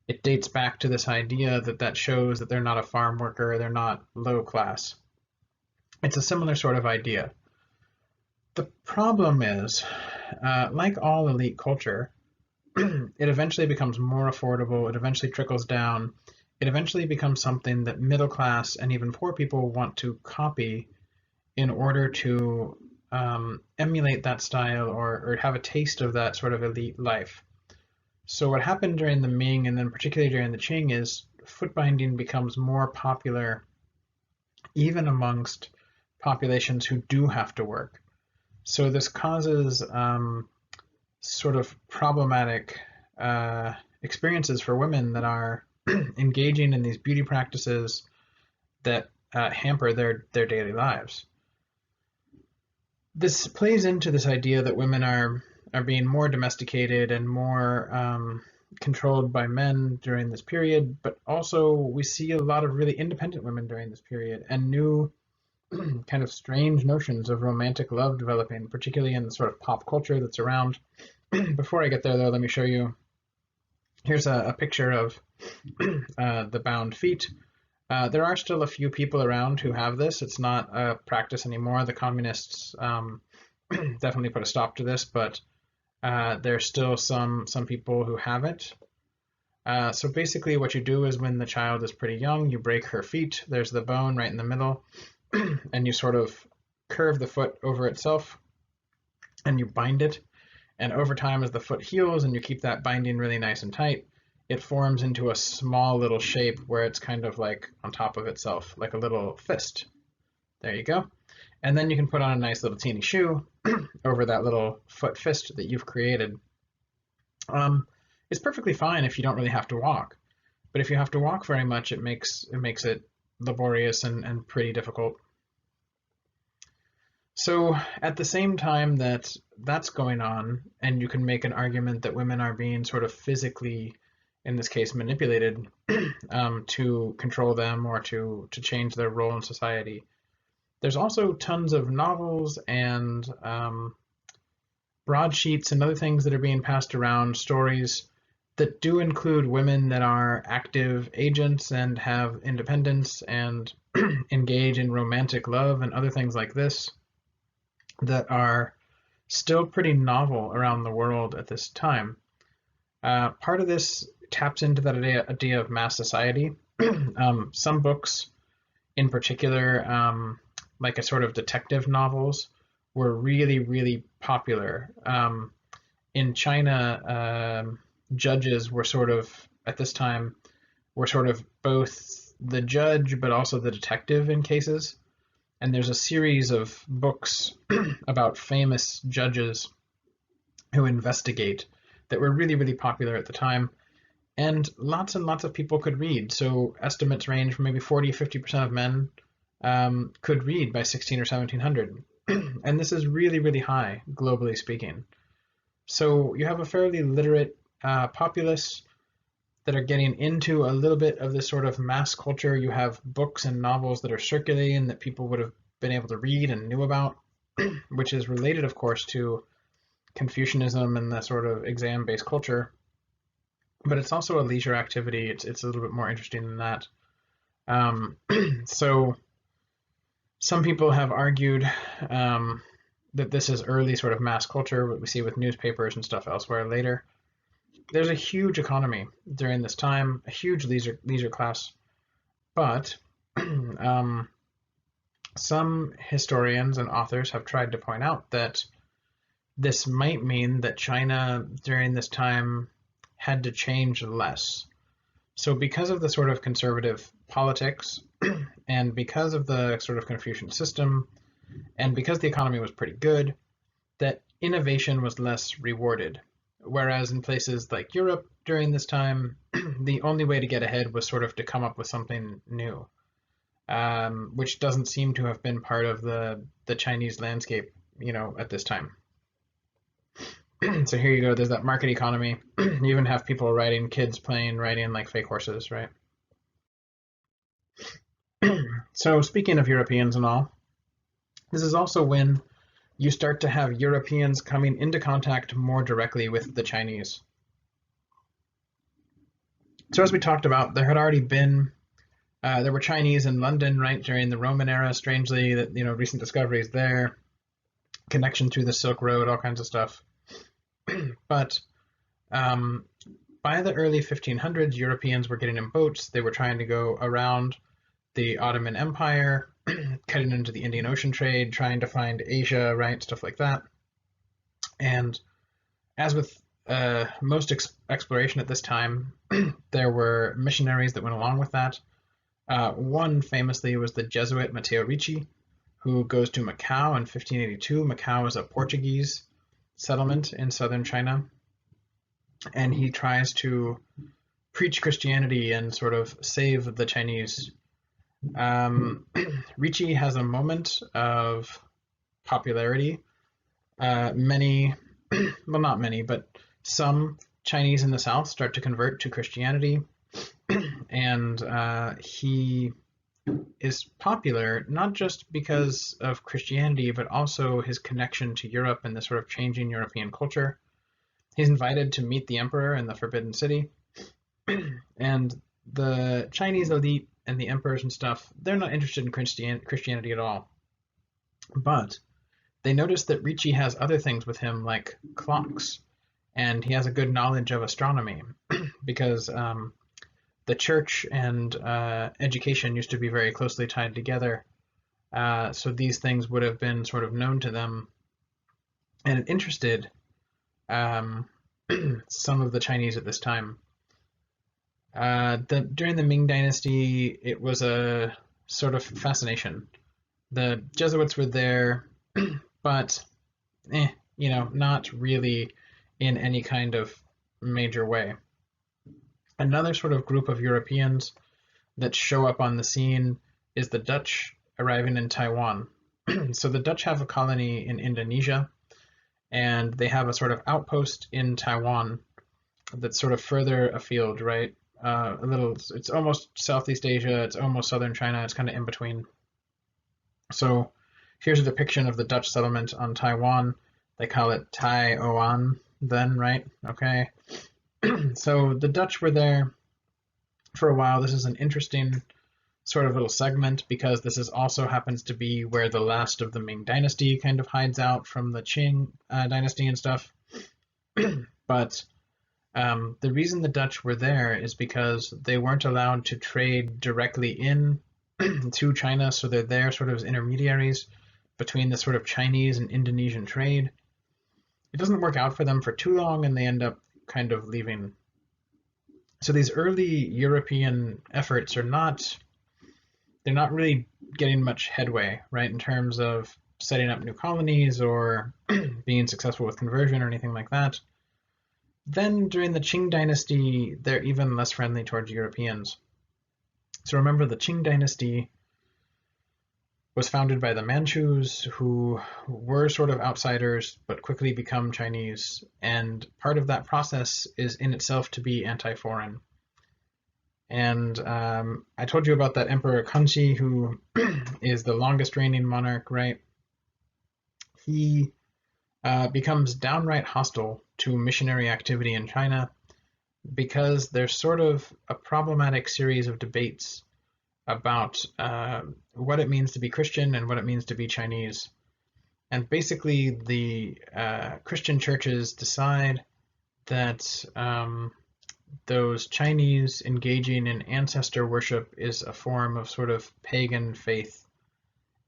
It dates back to this idea that shows that they're not a farm worker, they're not low class. It's a similar sort of idea. The problem is, like all elite culture, it eventually becomes more affordable, it eventually trickles down, it eventually becomes something that middle class and even poor people want to copy in order to emulate that style or have a taste of that sort of elite life. So what happened during the Ming and then particularly during the Qing is foot binding becomes more popular even amongst populations who do have to work. So this causes sort of problematic experiences for women that are engaging in these beauty practices that hamper their daily lives. This plays into this idea that women are being more domesticated and more controlled by men during this period, but also we see a lot of really independent women during this period and new kind of strange notions of romantic love developing, particularly in the sort of pop culture that's around. Before I get there, though, let me show you. Here's a picture of the bound feet. There are still a few people around who have this. It's not a practice anymore. The communists definitely put a stop to this, but there's still some people who have it. So basically what you do is when the child is pretty young, you break her feet. There's the bone right in the middle, and you sort of curve the foot over itself, and you bind it. And over time, as the foot heals and you keep that binding really nice and tight, it forms into a small little shape where it's kind of like on top of itself, like a little fist. There you go. And then you can put on a nice little teeny shoe over that little foot fist that you've created. It's perfectly fine if you don't really have to walk. But if you have to walk very much, it makes it laborious and pretty difficult. So at the same time that that's going on, and you can make an argument that women are being sort of physically, in this case, manipulated to control them or to change their role in society, there's also tons of novels and broadsheets and other things that are being passed around, stories that do include women that are active agents and have independence and engage in romantic love and other things like this that are still pretty novel around the world at this time. Part of this taps into that idea of mass society. Some books in particular, like a sort of detective novels, were really, really popular. In China, judges were sort of, at this time, were sort of both the judge but also the detective in cases. And there's a series of books about famous judges who investigate that were really, really popular at the time. And lots of people could read. So estimates range from maybe 40 to 50% of men could read by 16 or 1700. And this is really, really high, globally speaking. So you have a fairly literate populace that are getting into a little bit of this sort of mass culture. You have books and novels that are circulating that people would have been able to read and knew about, which is related, of course, to Confucianism and the sort of exam-based culture. But it's also a leisure activity. It's a little bit more interesting than that. So some people have argued that this is early sort of mass culture, what we see with newspapers and stuff elsewhere later. There's a huge economy during this time, a huge leisure class, but some historians and authors have tried to point out that this might mean that China during this time had to change less. So because of the sort of conservative politics and because of the sort of Confucian system and because the economy was pretty good, that innovation was less rewarded. Whereas in places like Europe during this time, the only way to get ahead was sort of to come up with something new, which doesn't seem to have been part of the Chinese landscape, at this time. So here you go, there's that market economy. You even have people riding like fake horses, right? So speaking of Europeans and all, this is also when you start to have Europeans coming into contact more directly with the Chinese. So as we talked about, there had already been, there were Chinese in London, right, during the Roman era, strangely, that, recent discoveries there, connection through the Silk Road, all kinds of stuff. But Um, by the early 1500s, Europeans were getting in boats. They were trying to go around the Ottoman Empire, cutting into the Indian Ocean trade, trying to find Asia, right? Stuff like that. And as with most exploration at this time, there were missionaries that went along with that. One famously was the Jesuit Matteo Ricci, who goes to Macau in 1582. Macau is a Portuguese settlement in southern China, and he tries to preach Christianity and sort of save the Chinese. Ricci has a moment of popularity. Many, well, not many, but some Chinese in the South start to convert to Christianity, and he is popular not just because of Christianity, but also his connection to Europe and the sort of changing European culture. He's invited to meet the emperor in the Forbidden City, and the Chinese elite and the emperors and stuff, they're not interested in Christianity at all. But they notice that Ricci has other things with him, like clocks, and he has a good knowledge of astronomy, because the church and education used to be very closely tied together. So these things would have been sort of known to them, and it interested some of the Chinese at this time. During the Ming Dynasty, it was a sort of fascination. The Jesuits were there, but not really in any kind of major way. Another sort of group of Europeans that show up on the scene is the Dutch arriving in Taiwan. So the Dutch have a colony in Indonesia, and they have a sort of outpost in Taiwan that's sort of further afield, right? It's almost Southeast Asia, it's almost southern China, it's kind of in between. So here's a depiction of the Dutch settlement on Taiwan. They call it Taiwan then, right? Okay. So the Dutch were there for a while. This is an interesting sort of little segment because this is also happens to be where the last of the Ming Dynasty kind of hides out from the Qing Dynasty and stuff. But the reason the Dutch were there is because they weren't allowed to trade directly in to China, so they're there sort of as intermediaries between the sort of Chinese and Indonesian trade. It doesn't work out for them for too long, and they end up kind of leaving. So these early European efforts they're not really getting much headway, right, in terms of setting up new colonies or being successful with conversion or anything like that. Then during the Qing Dynasty, they're even less friendly towards Europeans. So remember, the Qing Dynasty was founded by the Manchus, who were sort of outsiders but quickly become Chinese, and part of that process is in itself to be anti-foreign. And I told you about that Emperor Kangxi, who is the longest reigning monarch, right? He becomes downright hostile to missionary activity in China because there's sort of a problematic series of debates about what it means to be Christian and what it means to be Chinese. And basically the Christian churches decide that those Chinese engaging in ancestor worship is a form of sort of pagan faith,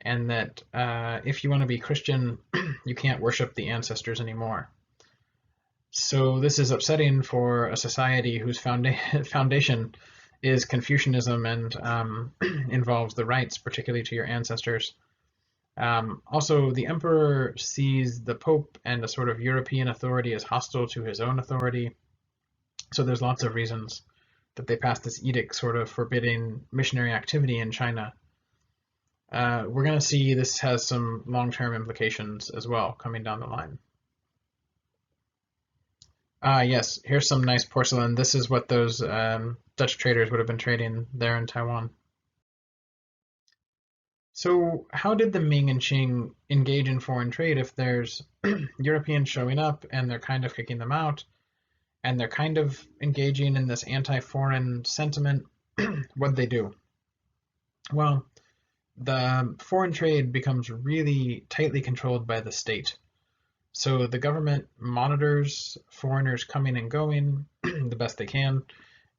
and that if you want to be Christian, you can't worship the ancestors anymore. So this is upsetting for a society whose foundation is Confucianism and involves the rights, particularly to your ancestors. Also, the emperor sees the Pope and a sort of European authority as hostile to his own authority. So there's lots of reasons that they passed this edict sort of forbidding missionary activity in China. We're going to see this has some long-term implications as well coming down the line. Yes, here's some nice porcelain. This is what those Dutch traders would have been trading there in Taiwan. So how did the Ming and Qing engage in foreign trade if there's Europeans showing up and they're kind of kicking them out and they're kind of engaging in this anti-foreign sentiment? What'd they do? Well, the foreign trade becomes really tightly controlled by the state. So the government monitors foreigners coming and going the best they can,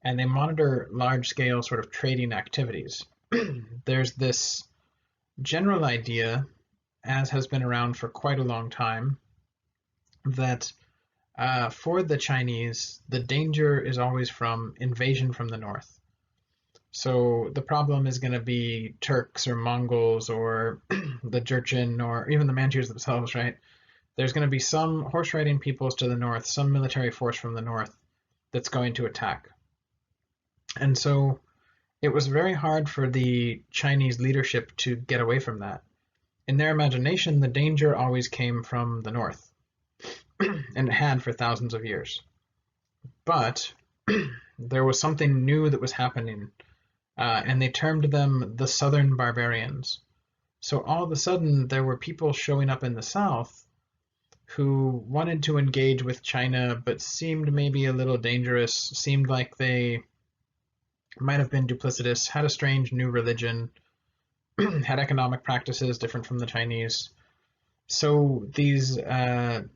and they monitor large-scale sort of trading activities. There's this general idea, as has been around for quite a long time, that for the Chinese, the danger is always from invasion from the north. So the problem is going to be Turks or Mongols or the Jurchen or even the Manchus themselves, right? There's going to be some horse riding peoples to the north, some military force from the north that's going to attack. And so it was very hard for the Chinese leadership to get away from that. In their imagination, the danger always came from the north, and it had for thousands of years. But there was something new that was happening, and they termed them the Southern Barbarians. So all of a sudden, there were people showing up in the south who wanted to engage with China, but seemed maybe a little dangerous, seemed like they might have been duplicitous, had a strange new religion, had economic practices different from the Chinese. So these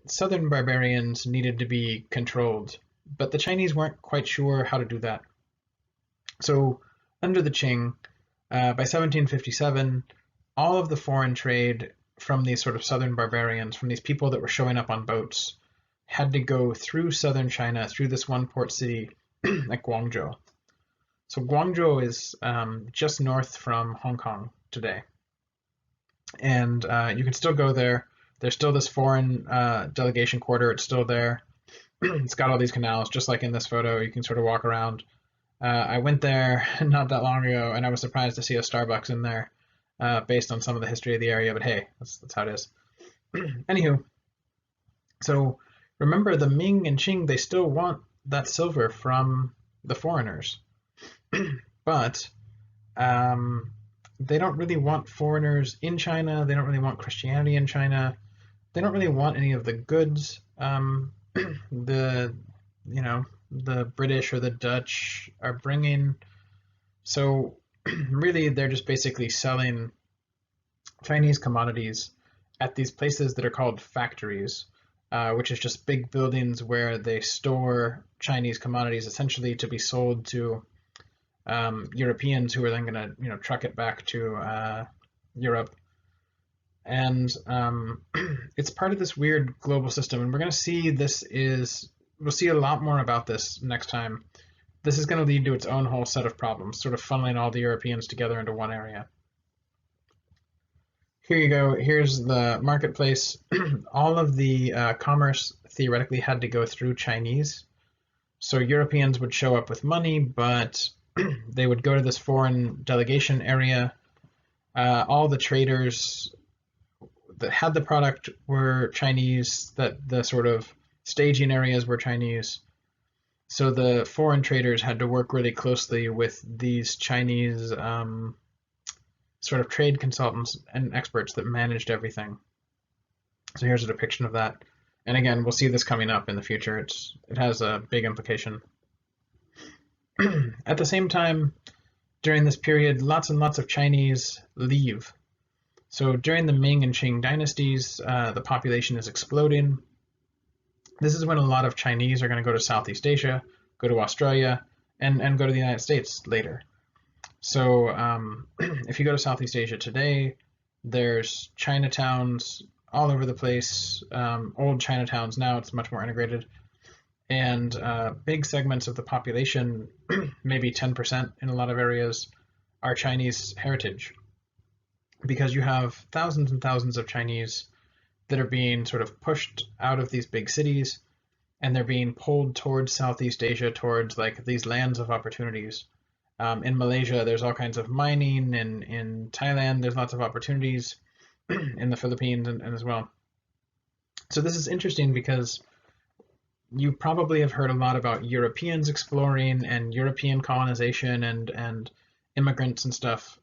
southern barbarians needed to be controlled, but the Chinese weren't quite sure how to do that. So under the Qing, by 1757, all of the foreign trade from these sort of southern barbarians, from these people that were showing up on boats, had to go through southern China, through this one port city like Guangzhou. So Guangzhou is just north from Hong Kong today. And you can still go there. There's still this foreign delegation quarter. It's still there. It's got all these canals, just like in this photo. You can sort of walk around. I went there not that long ago, and I was surprised to see a Starbucks in there based on some of the history of the area. But hey, that's how it is. Anywho, so remember the Ming and Qing, they still want that silver from the foreigners. But they don't really want foreigners in China. They don't really want Christianity in China. They don't really want any of the goods the British or the Dutch are bringing. So really, they're just basically selling Chinese commodities at these places that are called factories, which is just big buildings where they store Chinese commodities essentially to be sold to Europeans who are then going to truck it back to Europe. And it's part of this weird global system, and we're going to see we'll see a lot more about this next time. This is going to lead to its own whole set of problems, sort of funneling all the Europeans together into one area. Here you go. Here's the marketplace. All of the commerce theoretically had to go through Chinese. So Europeans would show up with money, but they would go to this foreign delegation area. All the traders that had the product were Chinese, that the sort of staging areas were Chinese. So the foreign traders had to work really closely with these Chinese sort of trade consultants and experts that managed everything. So here's a depiction of that. And again, we'll see this coming up in the future. It has a big implication. At the same time, during this period, lots and lots of Chinese leave. So during the Ming and Qing dynasties, the population is exploding. This is when a lot of Chinese are going to go to Southeast Asia, go to Australia, and go to the United States later. So if you go to Southeast Asia today, there's Chinatowns all over the place, old Chinatowns. Now it's much more integrated. And big segments of the population, maybe 10% in a lot of areas, are Chinese heritage. Because you have thousands and thousands of Chinese that are being sort of pushed out of these big cities, and they're being pulled towards Southeast Asia, towards like these lands of opportunities. In Malaysia, there's all kinds of mining, and in Thailand, there's lots of opportunities, in the Philippines and as well. So this is interesting because you probably have heard a lot about Europeans exploring and European colonization and immigrants and stuff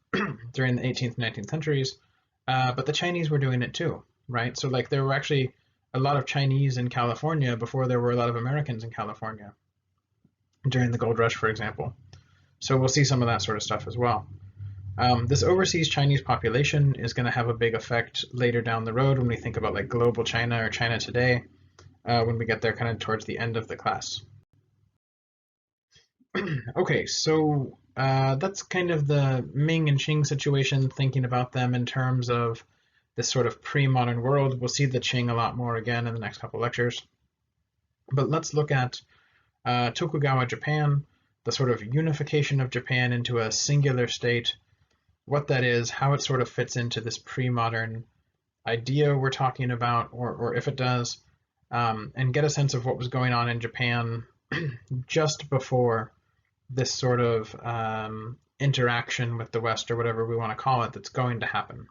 during the 18th and 19th centuries, but the Chinese were doing it too, right? So like there were actually a lot of Chinese in California before there were a lot of Americans in California during the gold rush, for example. So we'll see some of that sort of stuff as well. This overseas Chinese population is going to have a big effect later down the road when we think about like global China or China today, when we get there kind of towards the end of the class. Okay, so that's kind of the Ming and Qing situation, thinking about them in terms of this sort of pre-modern world. We'll see the Qing a lot more again in the next couple lectures. But let's look at Tokugawa Japan, the sort of unification of Japan into a singular state, what that is, how it sort of fits into this pre-modern idea we're talking about, or if it does, and get a sense of what was going on in Japan just before this sort of interaction with the West, or whatever we want to call it, that's going to happen.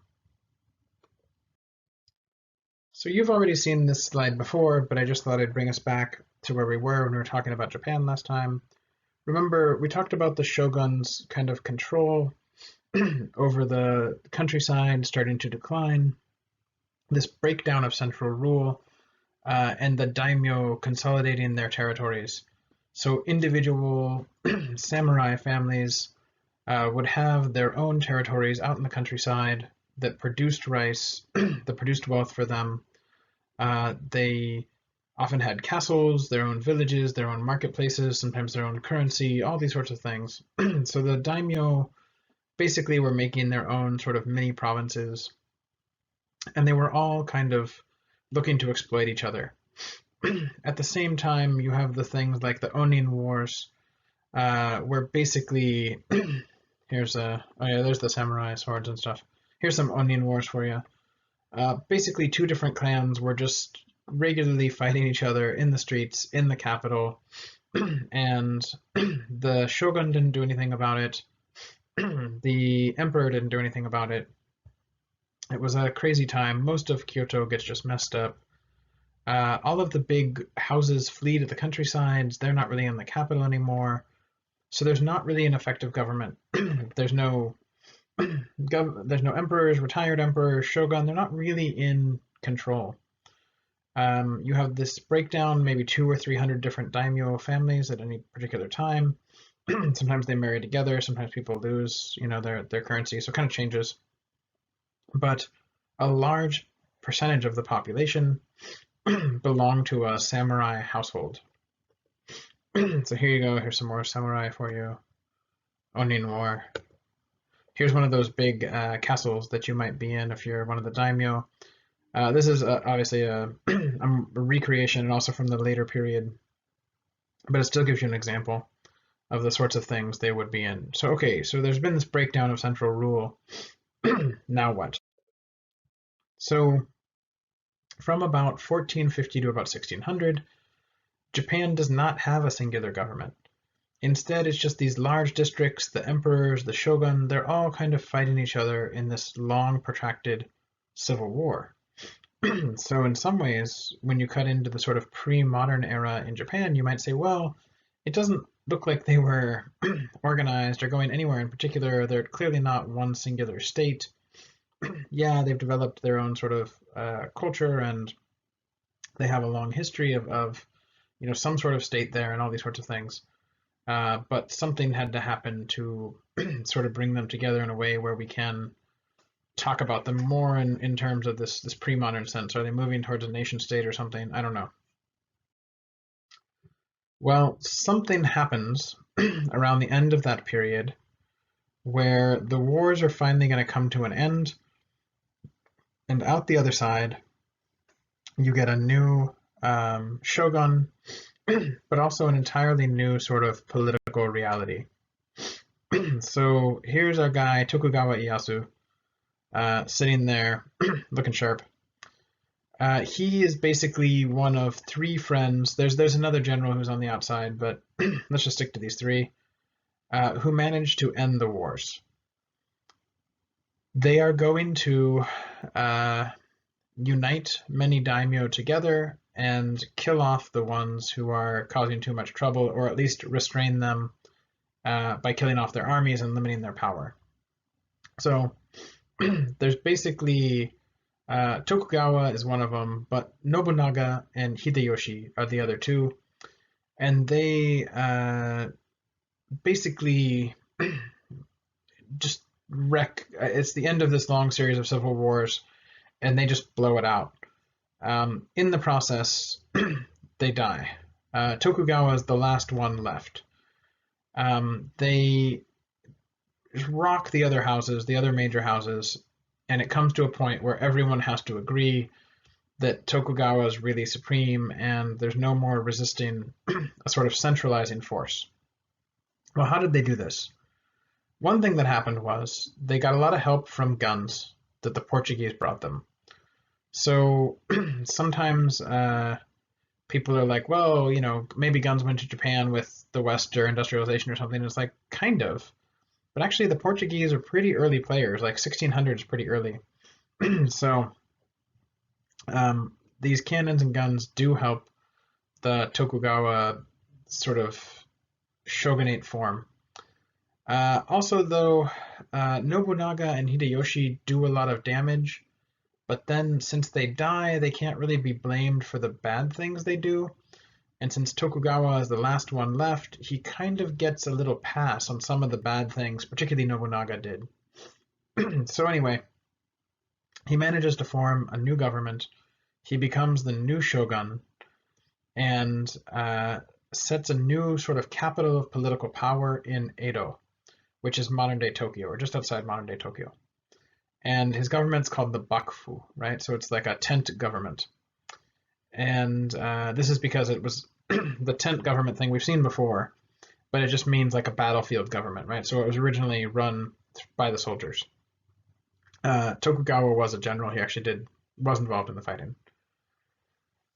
So you've already seen this slide before, but I just thought I'd bring us back to where we were when we were talking about Japan last time. Remember, we talked about the shogun's kind of control over the countryside starting to decline, this breakdown of central rule, and the daimyo consolidating their territories. So individual samurai families would have their own territories out in the countryside that produced rice, that produced wealth for them. They often had castles, their own villages, their own marketplaces, sometimes their own currency, all these sorts of things. So the daimyo basically were making their own sort of mini provinces, and they were all kind of looking to exploit each other. At the same time, you have the things like the Onin Wars, where basically there's the samurai swords and stuff. Here's some Onin Wars for you. Basically, two different clans were just regularly fighting each other in the streets in the capital, and the shogun didn't do anything about it. The emperor didn't do anything about it. It was a crazy time. Most of Kyoto gets just messed up. All of the big houses flee to the countrysides. They're not really in the capital anymore. So there's not really an effective government. There's no emperors, retired emperors, shogun. They're not really in control. You have this breakdown, maybe 200 or 300 different daimyo families at any particular time. Sometimes they marry together. Sometimes people lose, their currency. So it kind of changes. But a large percentage of the population belong to a samurai household. So here you go. Here's some more samurai for you. Onin War. Here's one of those big castles that you might be in if you're one of the daimyo. This is obviously a recreation and also from the later period, but it still gives you an example of the sorts of things they would be in. So, okay, so there's been this breakdown of central rule. Now what? So from about 1450 to about 1600, Japan does not have a singular government. Instead, it's just these large districts, the emperors, the shogun, they're all kind of fighting each other in this long, protracted civil war. So in some ways, when you cut into the sort of pre-modern era in Japan, you might say, well, it doesn't look like they were organized or going anywhere in particular. They're clearly not one singular state. Yeah, they've developed their own sort of culture, and they have a long history of some sort of state there and all these sorts of things. But something had to happen to sort of bring them together in a way where we can talk about them more in terms of this pre-modern sense. Are they moving towards a nation state or something? I don't know. Well, something happens around the end of that period where the wars are finally going to come to an end, and out the other side, you get a new shogun, but also an entirely new sort of political reality. So here's our guy, Tokugawa Ieyasu, sitting there looking sharp. He is basically one of three friends. There's another general who's on the outside, but let's just stick to these three, who managed to end the wars. They are going to unite many daimyo together and kill off the ones who are causing too much trouble, or at least restrain them by killing off their armies and limiting their power. So there's basically Tokugawa is one of them, but Nobunaga and Hideyoshi are the other two, and they basically just it's the end of this long series of civil wars, and they just blow it out. In the process, they die. Tokugawa is the last one left. They rock the other houses, the other major houses, and it comes to a point where everyone has to agree that Tokugawa is really supreme and there's no more resisting a sort of centralizing force. Well, how did they do this? One thing that happened was they got a lot of help from guns that the Portuguese brought them. So sometimes people are like, well, maybe guns went to Japan with the West or industrialization or something. It's like, kind of. But actually, the Portuguese are pretty early players, like 1600 is pretty early. So these cannons and guns do help the Tokugawa sort of shogunate form. Also, though, Nobunaga and Hideyoshi do a lot of damage, but then since they die, they can't really be blamed for the bad things they do. And since Tokugawa is the last one left, he kind of gets a little pass on some of the bad things, particularly Nobunaga did. So anyway, he manages to form a new government. He becomes the new shogun and sets a new sort of capital of political power in Edo, which is modern-day Tokyo, or just outside modern-day Tokyo. And his government's called the Bakufu, right? So it's like a tent government. And this is because it was the tent government thing we've seen before, but it just means like a battlefield government, right? So it was originally run by the soldiers. Tokugawa was a general. He actually was involved in the fighting.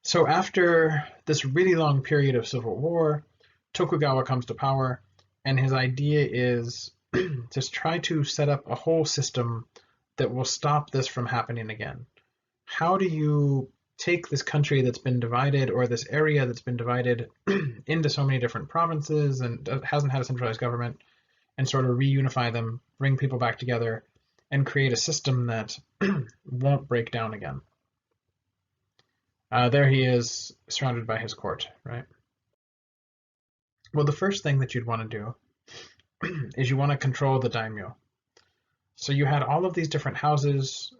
So after this really long period of civil war, Tokugawa comes to power, and his idea is to try to set up a whole system that will stop this from happening again. How do you take this country that's been divided, or this area that's been divided into so many different provinces and hasn't had a centralized government, and sort of reunify them, bring people back together, and create a system that won't break down again? There he is, surrounded by his court, right? Well, the first thing that you'd want to do is you want to control the daimyo. So you had all of these different houses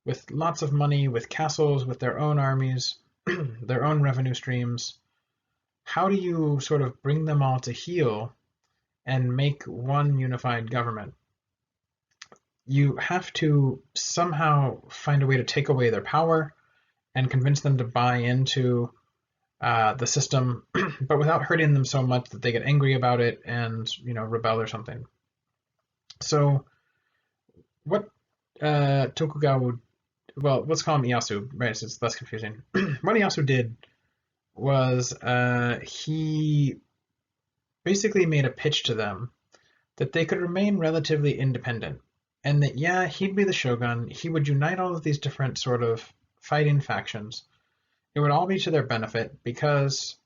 with lots of money, with castles, with their own armies, their own revenue streams. How do you sort of bring them all to heel and make one unified government? You have to somehow find a way to take away their power and convince them to buy into the system, but without hurting them so much that they get angry about it and rebel or something. So what Tokugawa, well, let's call him Ieyasu, right, so it's less confusing. What Ieyasu did was he basically made a pitch to them that they could remain relatively independent, and that, yeah, he'd be the shogun, he would unite all of these different sort of fighting factions. It would all be to their benefit because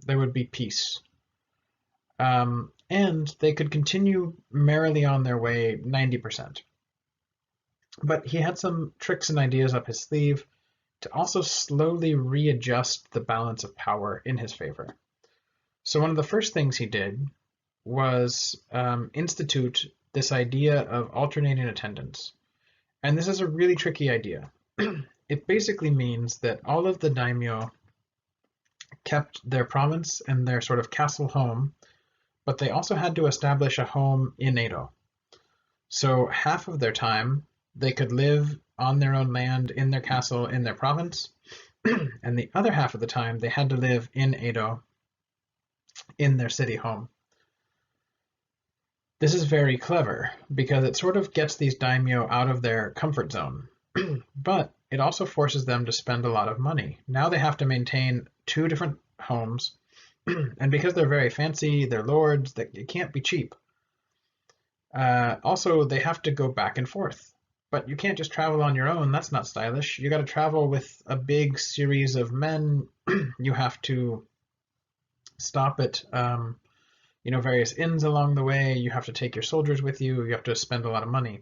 there would be peace. And they could continue merrily on their way 90%. But he had some tricks and ideas up his sleeve to also slowly readjust the balance of power in his favor. So one of the first things he did was institute this idea of alternating attendance. And this is a really tricky idea. It basically means that all of the daimyo kept their province and their sort of castle home, but they also had to establish a home in Edo. So half of their time they could live on their own land, in their castle, in their province, and the other half of the time they had to live in Edo, in their city home. This is very clever because it sort of gets these daimyo out of their comfort zone, but it also forces them to spend a lot of money. Now they have to maintain two different homes, and because they're very fancy, they're lords, it can't be cheap. Also, they have to go back and forth. But you can't just travel on your own, that's not stylish. You got to travel with a big series of men. You have to stop at various inns along the way. You have to take your soldiers with you. You have to spend a lot of money.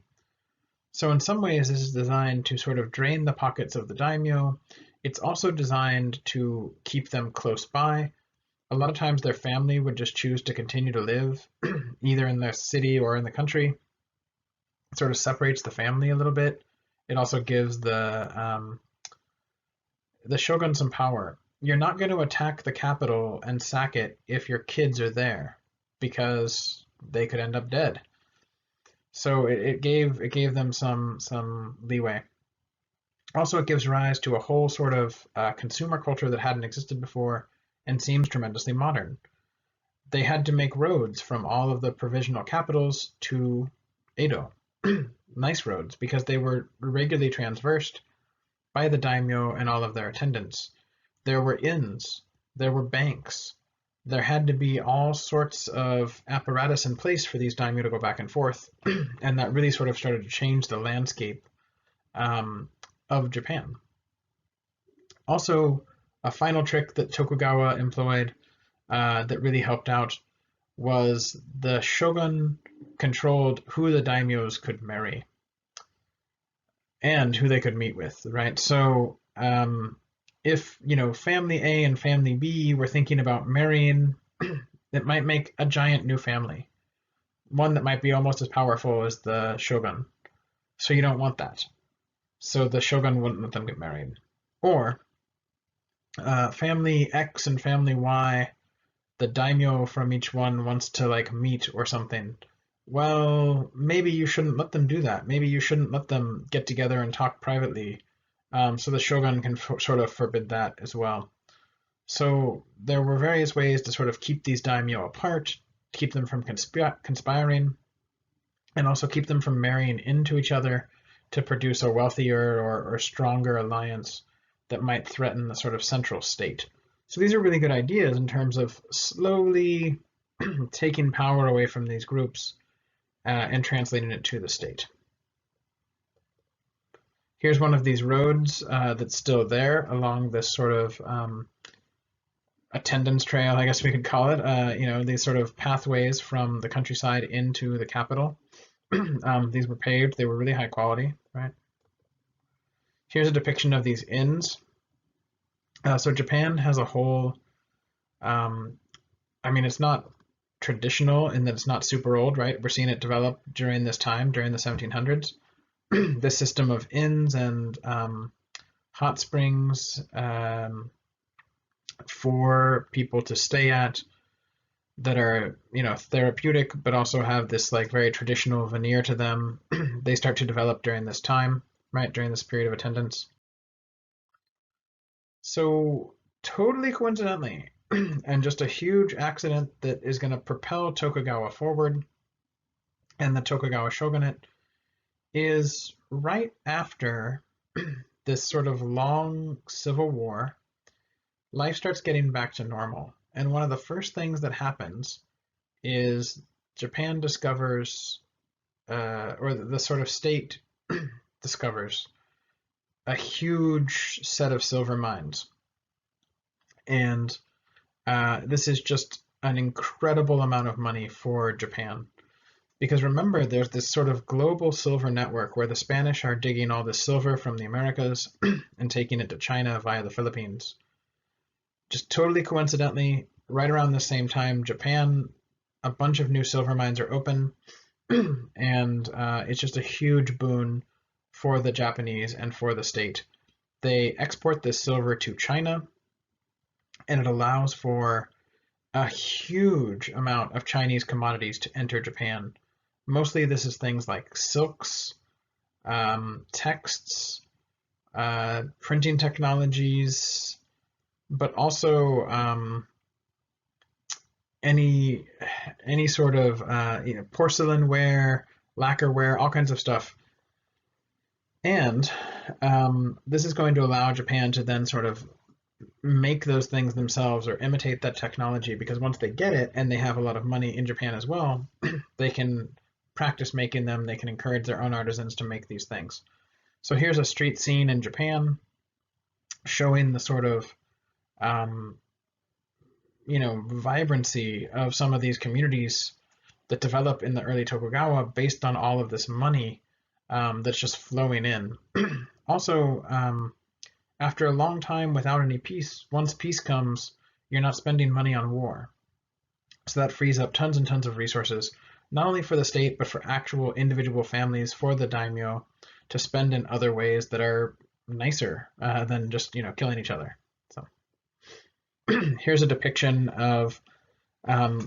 So in some ways, this is designed to sort of drain the pockets of the daimyo. It's also designed to keep them close by. A lot of times their family would just choose to continue to live either in their city or in the country. sort of separates the family a little bit. It also gives the shogun some power. You're not going to attack the capital and sack it if your kids are there, because they could end up dead. So it gave them some leeway. Also, it gives rise to a whole sort of consumer culture that hadn't existed before and seems tremendously modern. They had to make roads from all of the provisional capitals to Edo. Nice roads, because they were regularly traversed by the daimyo and all of their attendants. There were inns, there were banks, there had to be all sorts of apparatus in place for these daimyo to go back and forth, and that really sort of started to change the landscape of Japan. Also, a final trick that Tokugawa employed that really helped out was the shogun controlled who the daimyos could marry and who they could meet with, right? So if, family A and family B were thinking about marrying, it might make a giant new family, one that might be almost as powerful as the shogun. So you don't want that. So the shogun wouldn't let them get married. Or family X and family Y, the daimyo from each one wants to meet or something. Well, maybe you shouldn't let them do that. Maybe you shouldn't let them get together and talk privately. So the shogun can sort of forbid that as well. So there were various ways to sort of keep these daimyo apart, keep them from conspiring, and also keep them from marrying into each other to produce a wealthier or stronger alliance that might threaten the sort of central state. So these are really good ideas in terms of slowly taking power away from these groups and translating it to the state. Here's one of these roads that's still there along this sort of attendance trail, I guess we could call it. These sort of pathways from the countryside into the capital. These were paved. They were really high quality, right? Here's a depiction of these inns. So Japan has a whole, it's not traditional in that it's not super old, right? We're seeing it develop during this time, during the 1700s. This system of inns and hot springs for people to stay at that are, therapeutic, but also have this very traditional veneer to them. They start to develop during this time, right? During this period of attendance. So totally coincidentally, and just a huge accident that is going to propel Tokugawa forward and the Tokugawa shogunate, is right after this sort of long civil war, life starts getting back to normal. And one of the first things that happens is Japan discovers, or the sort of state discovers, a huge set of silver mines. And this is just an incredible amount of money for Japan. Because remember, there's this sort of global silver network where the Spanish are digging all this silver from the Americas and taking it to China via the Philippines. Just totally coincidentally, right around the same time, Japan, a bunch of new silver mines are open, and it's just a huge boon for the Japanese and for the state. They export this silver to China, and it allows for a huge amount of Chinese commodities to enter Japan. Mostly this is things like silks, texts, printing technologies, but also any sort of porcelainware, lacquerware, all kinds of stuff. And this is going to allow Japan to then sort of make those things themselves or imitate that technology, because once they get it and they have a lot of money in Japan as well, they can practice making them. They can encourage their own artisans to make these things. So here's a street scene in Japan showing the sort of vibrancy of some of these communities that develop in the early Tokugawa based on all of this money that's just flowing in. Also, after a long time without any peace, once peace comes, you're not spending money on war. So that frees up tons and tons of resources not only for the state, but for actual individual families, for the daimyo, to spend in other ways that are nicer than just killing each other. So here's a depiction of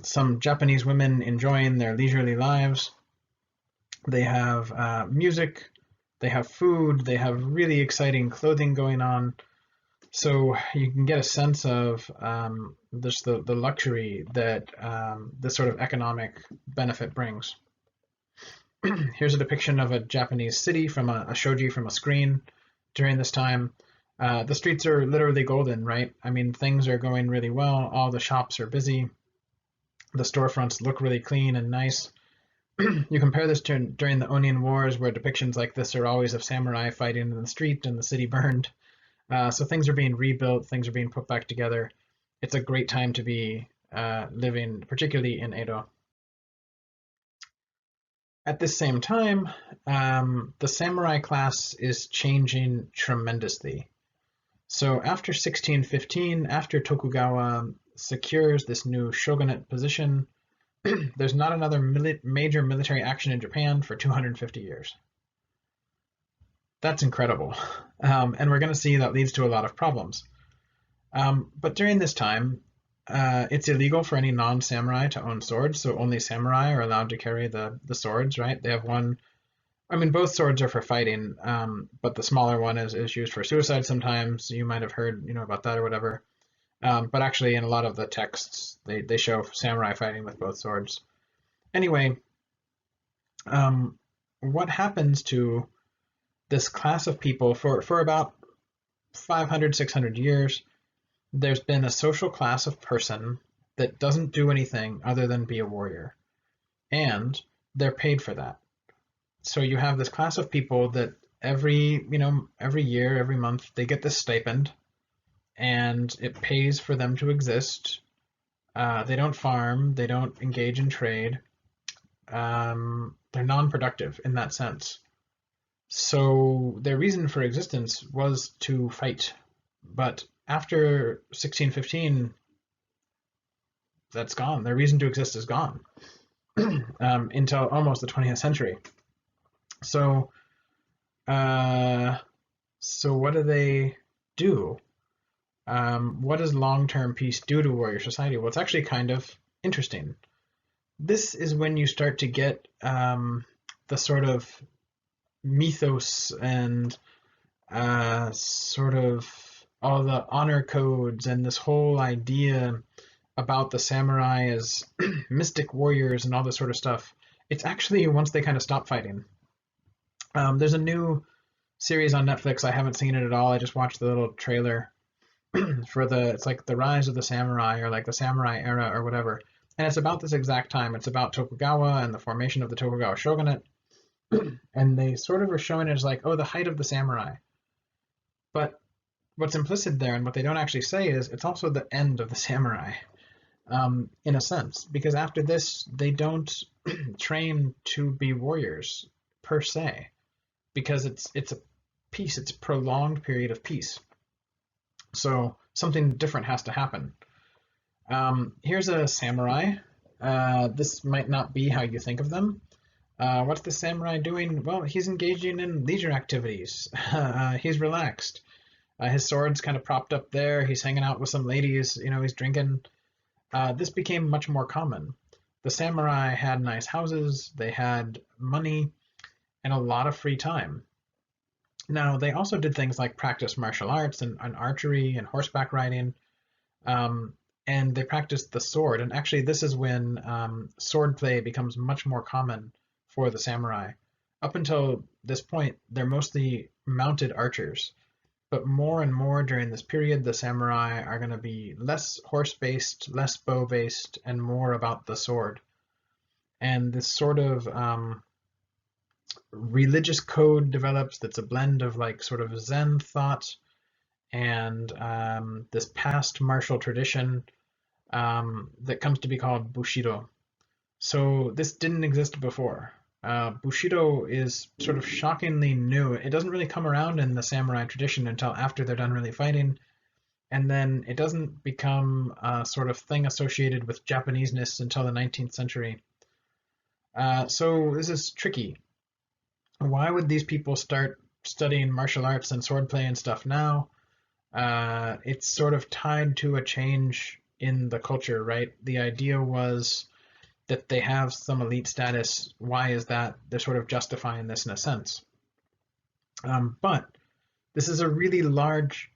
some Japanese women enjoying their leisurely lives. They have music, they have food, they have really exciting clothing going on. So you can get a sense of just the luxury that this sort of economic benefit brings. Here's a depiction of a Japanese city from a shoji from a screen during this time. The streets are literally golden, right? I mean, things are going really well. All the shops are busy. The storefronts look really clean and nice. You compare this to during the Onion Wars, where depictions like this are always of samurai fighting in the street and the city burned. So things are being rebuilt, things are being put back together. It's a great time to be living, particularly in Edo. At this same time, the samurai class is changing tremendously. So after 1615, after Tokugawa secures this new shogunate position, there's not another major military action in Japan for 250 years. That's incredible. And we're going to see that leads to a lot of problems. But during this time, it's illegal for any non-samurai to own swords, so only samurai are allowed to carry the swords, right? They have one. I mean, both swords are for fighting, but the smaller one is used for suicide sometimes. You might have heard, about that or whatever. But actually, in a lot of the texts, they show samurai fighting with both swords. Anyway, what happens to this class of people for about 500, 600 years? There's been a social class of person that doesn't do anything other than be a warrior, and they're paid for that. So you have this class of people that every year, every month, they get this stipend, and it pays for them to exist. They don't farm, they don't engage in trade. They're non-productive in that sense. So their reason for existence was to fight. But after 1615, that's gone. Their reason to exist is gone until almost the 20th century. So, what do they do? What does long-term peace do to warrior society? Well, it's actually kind of interesting. This is when you start to get the sort of mythos and sort of all the honor codes and this whole idea about the samurai as mystic warriors and all this sort of stuff. It's actually once they kind of stop fighting. There's a new series on Netflix. I haven't seen it at all. I just watched the little trailer for it's like the rise of the samurai, or like the samurai era or whatever. And it's about this exact time. It's about Tokugawa and the formation of the Tokugawa shogunate. And they sort of are showing it as like, oh, the height of the samurai. But what's implicit there and what they don't actually say is it's also the end of the samurai, in a sense, because after this, they don't train to be warriors per se, because it's a peace, it's a prolonged period of peace. So something different has to happen. Here's a samurai. This might not be how you think of them. What's the samurai doing? Well, he's engaging in leisure activities. He's relaxed. His sword's kind of propped up there. He's hanging out with some ladies. He's drinking. This became much more common. The samurai had nice houses. They had money and a lot of free time. Now, they also did things like practice martial arts and archery and horseback riding. And they practiced the sword. And actually, this is when sword play becomes much more common for the samurai. Up until this point, they're mostly mounted archers. But more and more during this period, the samurai are going to be less horse-based, less bow-based, and more about the sword. And this sort of religious code develops that's a blend of like sort of Zen thought and this past martial tradition that comes to be called Bushido. So this didn't exist before. Bushido is sort of shockingly new. It doesn't really come around in the samurai tradition until after they're done really fighting, and then it doesn't become a sort of thing associated with Japaneseness until the 19th century. So this is tricky. Why would these people start studying martial arts and swordplay and stuff now? It's sort of tied to a change in the culture, right? The idea was that they have some elite status. Why is that? They're sort of justifying this in a sense. But this is a really large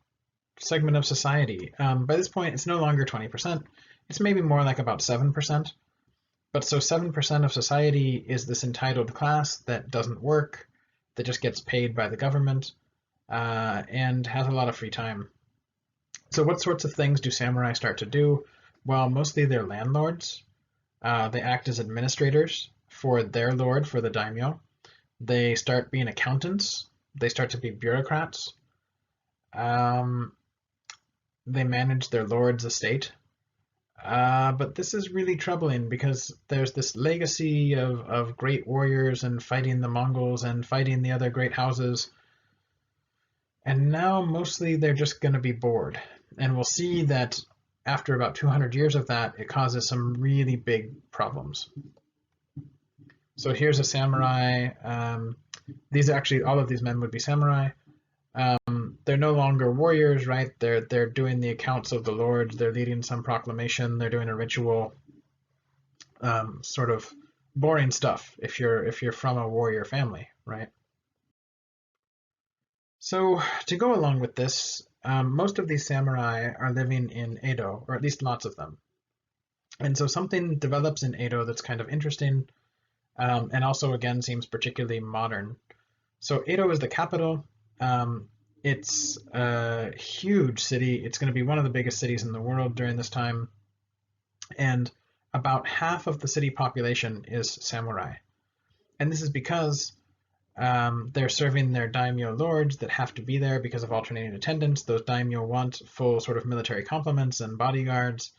segment of society. By this point, it's no longer 20%. It's maybe more like about 7%. But so 7% of society is this entitled class that doesn't work, that just gets paid by the government, and has a lot of free time. So what sorts of things do samurai start to do? Well, mostly they're landlords. They act as administrators for their lord, for the daimyo. They start being accountants. They start to be bureaucrats. Um, they manage their lord's estate. But this is really troubling because there's this legacy of great warriors and fighting the Mongols and fighting the other great houses. And now mostly they're just going to be bored. And we'll see that after about 200 years of that, it causes some really big problems. So here's a samurai. These actually, all of these men would be samurai. They're no longer warriors, right? They're doing the accounts of the lords. They're leading some proclamation. They're doing a ritual, sort of boring stuff if you're from a warrior family, right? So to go along with this, most of these samurai are living in Edo, or at least lots of them. And so something develops in Edo that's kind of interesting, and also again seems particularly modern. So Edo is the capital. It's a huge city. It's going to be one of the biggest cities in the world during this time. And about half of the city population is samurai. And this is because they're serving their daimyo lords that have to be there because of alternating attendance. Those daimyo want full sort of military complements and bodyguards.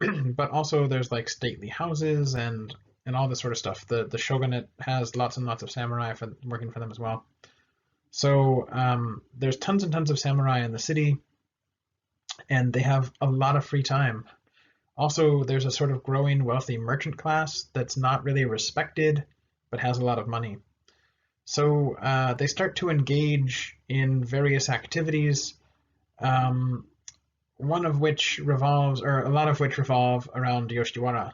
But also there's like stately houses and all this sort of stuff. The shogunate has lots and lots of samurai working for them as well. So there's tons and tons of samurai in the city, and they have a lot of free time. Also, there's a sort of growing wealthy merchant class that's not really respected, but has a lot of money. So they start to engage in various activities, one of which revolves, or a lot of which revolve around Yoshiwara.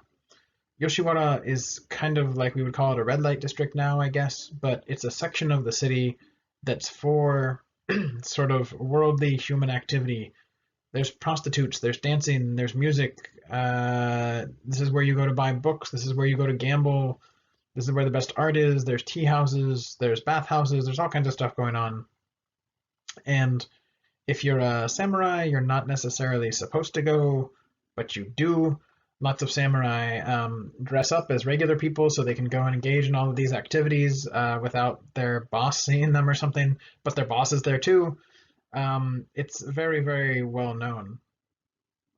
Yoshiwara is kind of like we would call it a red light district now, I guess, but it's a section of the city that's for sort of worldly human activity. There's prostitutes, there's dancing, there's music. This is where you go to buy books. This is where you go to gamble. This is where the best art is. There's tea houses, there's bath houses, there's all kinds of stuff going on. And if you're a samurai, you're not necessarily supposed to go, but you do. Lots of samurai dress up as regular people so they can go and engage in all of these activities without their boss seeing them or something, but their boss is there too. It's very, very well known,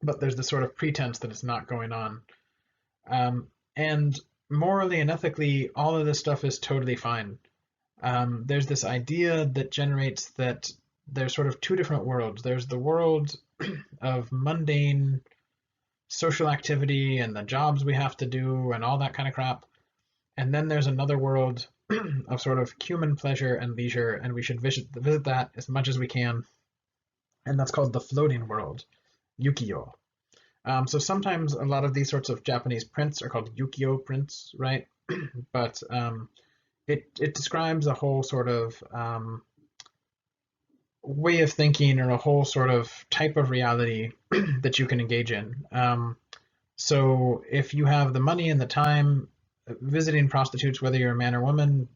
but there's this sort of pretense that it's not going on. And morally and ethically, all of this stuff is totally fine. There's this idea that generates that there's sort of two different worlds. There's the world of mundane social activity and the jobs we have to do and all that kind of crap. And then there's another world of sort of human pleasure and leisure, and we should visit that as much as we can. And that's called the floating world, Yukio. So sometimes a lot of these sorts of Japanese prints are called Yukio prints, right? But it describes a whole sort of way of thinking or a whole sort of type of reality that you can engage in. So if you have the money and the time, visiting prostitutes, whether you're a man or woman,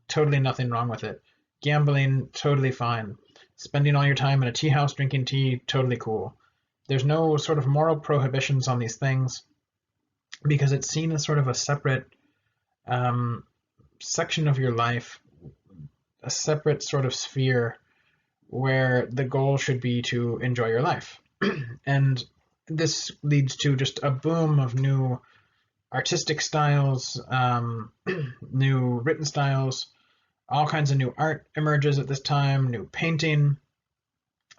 totally nothing wrong with it. Gambling, totally fine. Spending all your time in a tea house drinking tea, totally cool. There's no sort of moral prohibitions on these things because it's seen as sort of a separate section of your life, a separate sort of sphere where the goal should be to enjoy your life. And this leads to just a boom of new artistic styles, new written styles, all kinds of new art emerges at this time, new painting,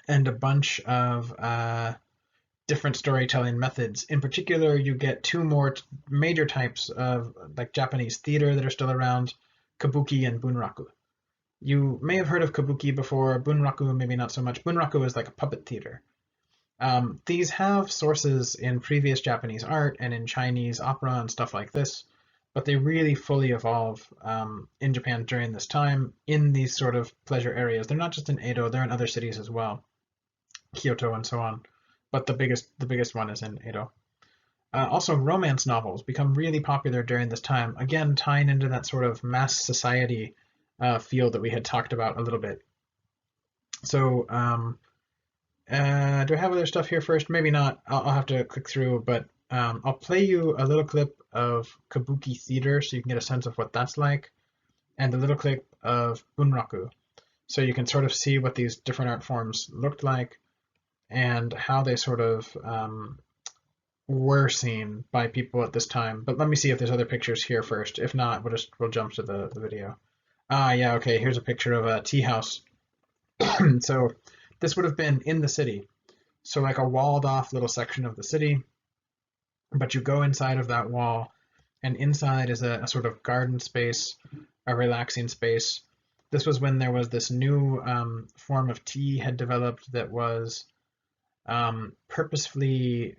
and a bunch of different storytelling methods. In particular, you get two more major types of like Japanese theater that are still around, kabuki and bunraku. You may have heard of kabuki before, bunraku maybe not so much. Bunraku is like a puppet theater. These have sources in previous Japanese art and in Chinese opera and stuff like this, but they really fully evolve in Japan during this time in these sort of pleasure areas. They're not just in Edo, they're in other cities as well, Kyoto and so on, but the biggest one is in Edo. Also, romance novels become really popular during this time, again tying into that sort of mass society field that we had talked about a little bit. So do I have other stuff here first? Maybe not. I'll have to click through, but I'll play you a little clip of kabuki theater so you can get a sense of what that's like, and a little clip of bunraku so you can sort of see what these different art forms looked like and how they sort of were seen by people at this time. But let me see if there's other pictures here first. If not, we'll jump to the video. Yeah, okay, here's a picture of a tea house. So this would have been in the city. So like a walled off little section of the city, but you go inside of that wall, and inside is a sort of garden space, a relaxing space. This was when there was this new form of tea had developed that was purposefully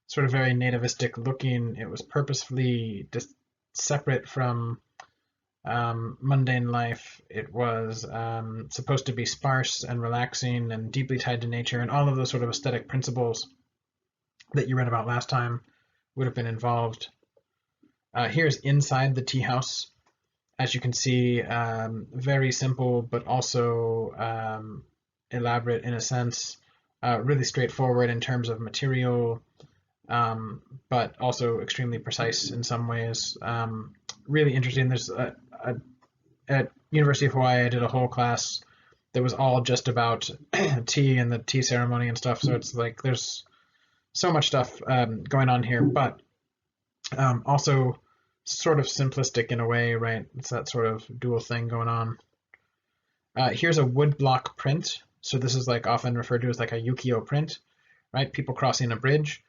sort of very nativistic looking. It was purposefully just separate from mundane life. It was supposed to be sparse and relaxing and deeply tied to nature, and all of those sort of aesthetic principles that you read about last time would have been involved. Here's inside the tea house. As you can see, very simple, but also elaborate in a sense, really straightforward in terms of material, but also extremely precise in some ways. Really interesting. There's at University of Hawaii, I did a whole class that was all just about tea and the tea ceremony and stuff. So it's like there's so much stuff going on here, but also sort of simplistic in a way, right? It's that sort of dual thing going on. Here's a woodblock print. So this is like often referred to as like a ukiyo print, right? People crossing a bridge.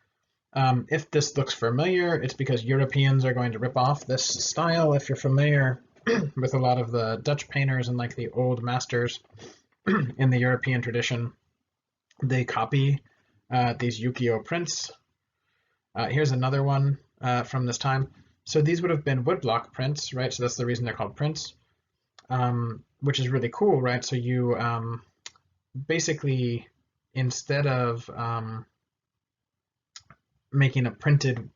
If this looks familiar, it's because Europeans are going to rip off this style. If you're familiar with a lot of the Dutch painters and like the old masters in the European tradition, they copy these ukiyo prints. Here's another one from this time. So these would have been woodblock prints, right? So that's the reason they're called prints, which is really cool, right? So you basically, instead of making a printed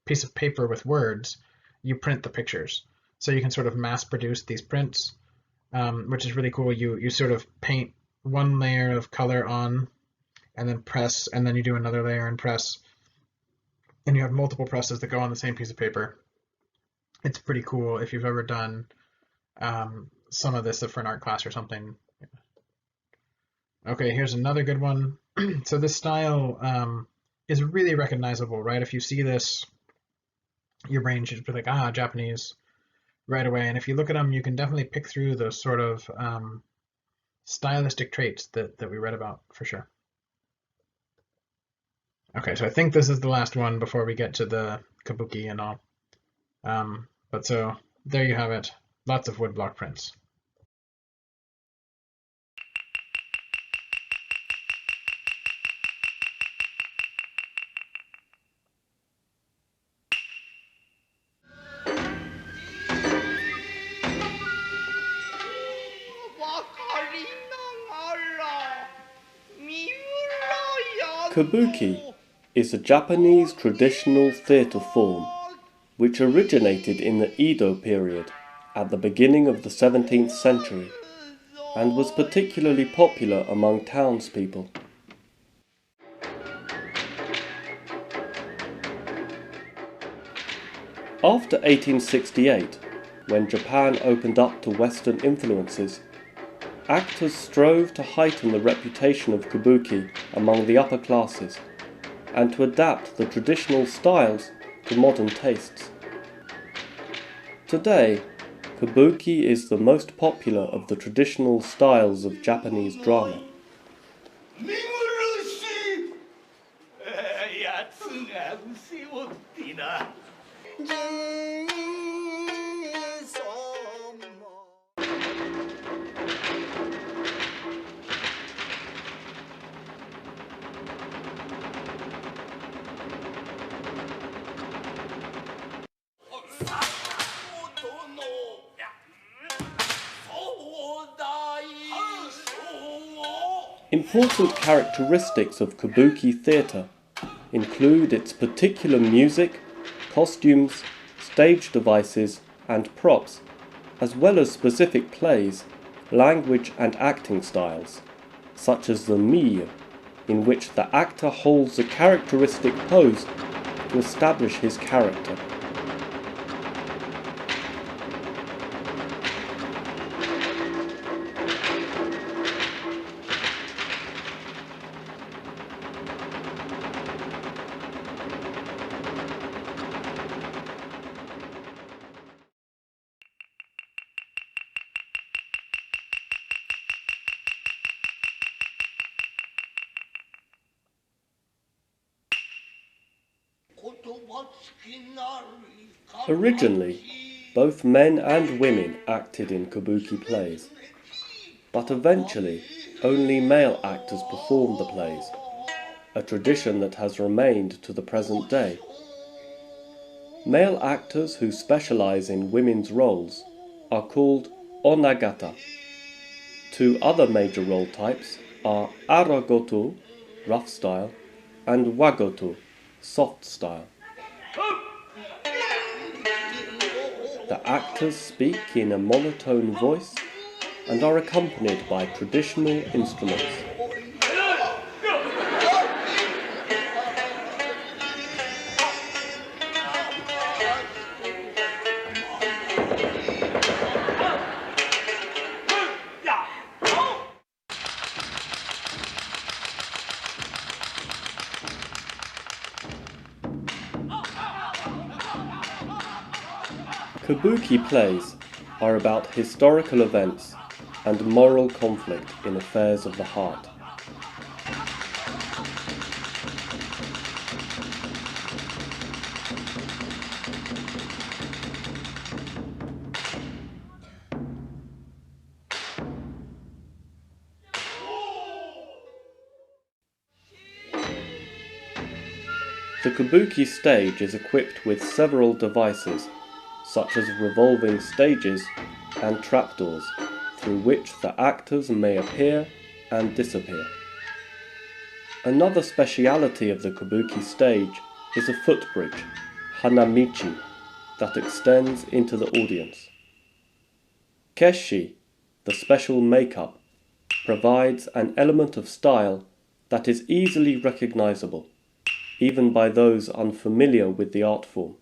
piece of paper with words, you print the pictures. So you can sort of mass produce these prints, which is really cool. You sort of paint one layer of color on and then press, and then you do another layer and press, and you have multiple presses that go on the same piece of paper. It's pretty cool if you've ever done some of this for an art class or something. Okay, here's another good one. So this style is really recognizable, right? If you see this, your brain should be like, ah, Japanese, right away. And if you look at them, you can definitely pick through those sort of stylistic traits that we read about for sure. Okay, so I think this is the last one before we get to the kabuki and all. But so there you have it, lots of woodblock prints. Kabuki is a Japanese traditional theatre form which originated in the Edo period at the beginning of the 17th century and was particularly popular among townspeople. After 1868, when Japan opened up to Western influences, actors strove to heighten the reputation of kabuki among the upper classes and to adapt the traditional styles to modern tastes. Today, kabuki is the most popular of the traditional styles of Japanese drama. Important characteristics of kabuki theatre include its particular music, costumes, stage devices and props, as well as specific plays, language and acting styles, such as the mille, in which the actor holds a characteristic pose to establish his character. Originally, both men and women acted in kabuki plays, but eventually only male actors performed the plays, a tradition that has remained to the present day. Male actors who specialize in women's roles are called onagata. Two other major role types are aragoto, rough style, and wagoto, soft style. The actors speak in a monotone voice and are accompanied by traditional instruments. Kabuki plays are about historical events and moral conflict in affairs of the heart. The kabuki stage is equipped with several devices, such as revolving stages and trapdoors, through which the actors may appear and disappear. Another speciality of the kabuki stage is a footbridge, hanamichi, that extends into the audience. Keshi, the special makeup, provides an element of style that is easily recognizable, even by those unfamiliar with the art form.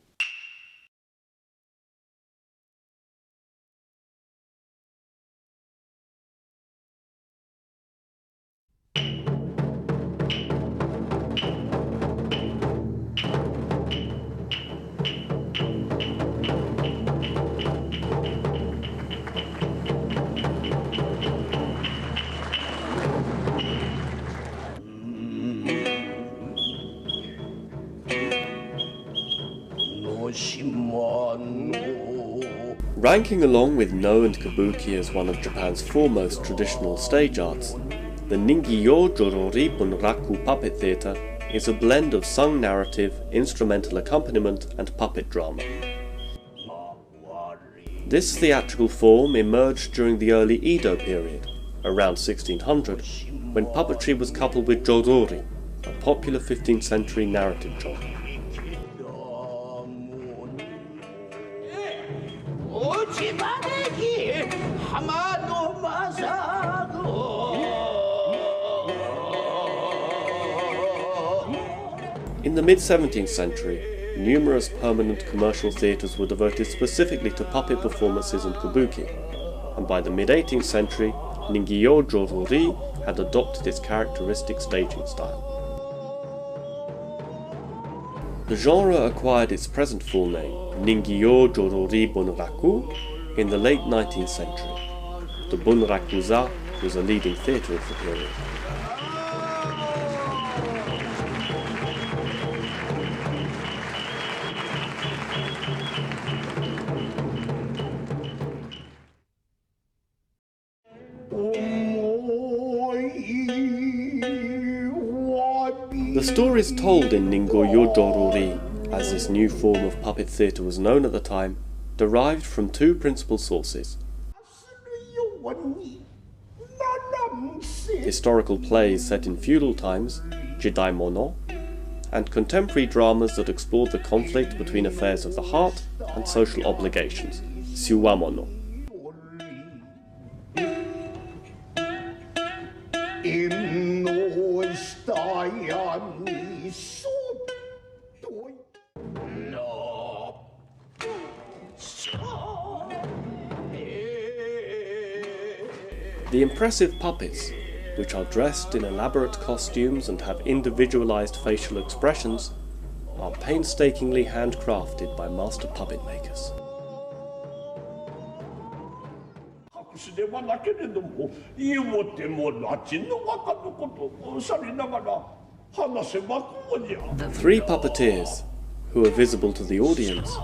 Ranking along with No and Kabuki as one of Japan's foremost traditional stage arts, the Ningyo Jorori Bunraku puppet theatre is a blend of sung narrative, instrumental accompaniment and puppet drama. This theatrical form emerged during the early Edo period, around 1600, when puppetry was coupled with jorori, a popular 15th century narrative genre. In the mid-17th century, numerous permanent commercial theatres were devoted specifically to puppet performances and kabuki, and by the mid-18th century, Ningyo Jorori had adopted its characteristic staging style. The genre acquired its present full name, Ningyo Jorori Bunraku, in the late 19th century. The Bunrakuza was a leading theatre of the period. The story is told in Ningoyo Dorori, as this new form of puppet theatre was known at the time, derived from two principal sources: historical plays set in feudal times, Jidaimono, and contemporary dramas that explored the conflict between affairs of the heart and social obligations, Suwamono. The impressive puppets, which are dressed in elaborate costumes and have individualized facial expressions, are painstakingly handcrafted by master puppet makers. Three puppeteers, who are visible to the audience,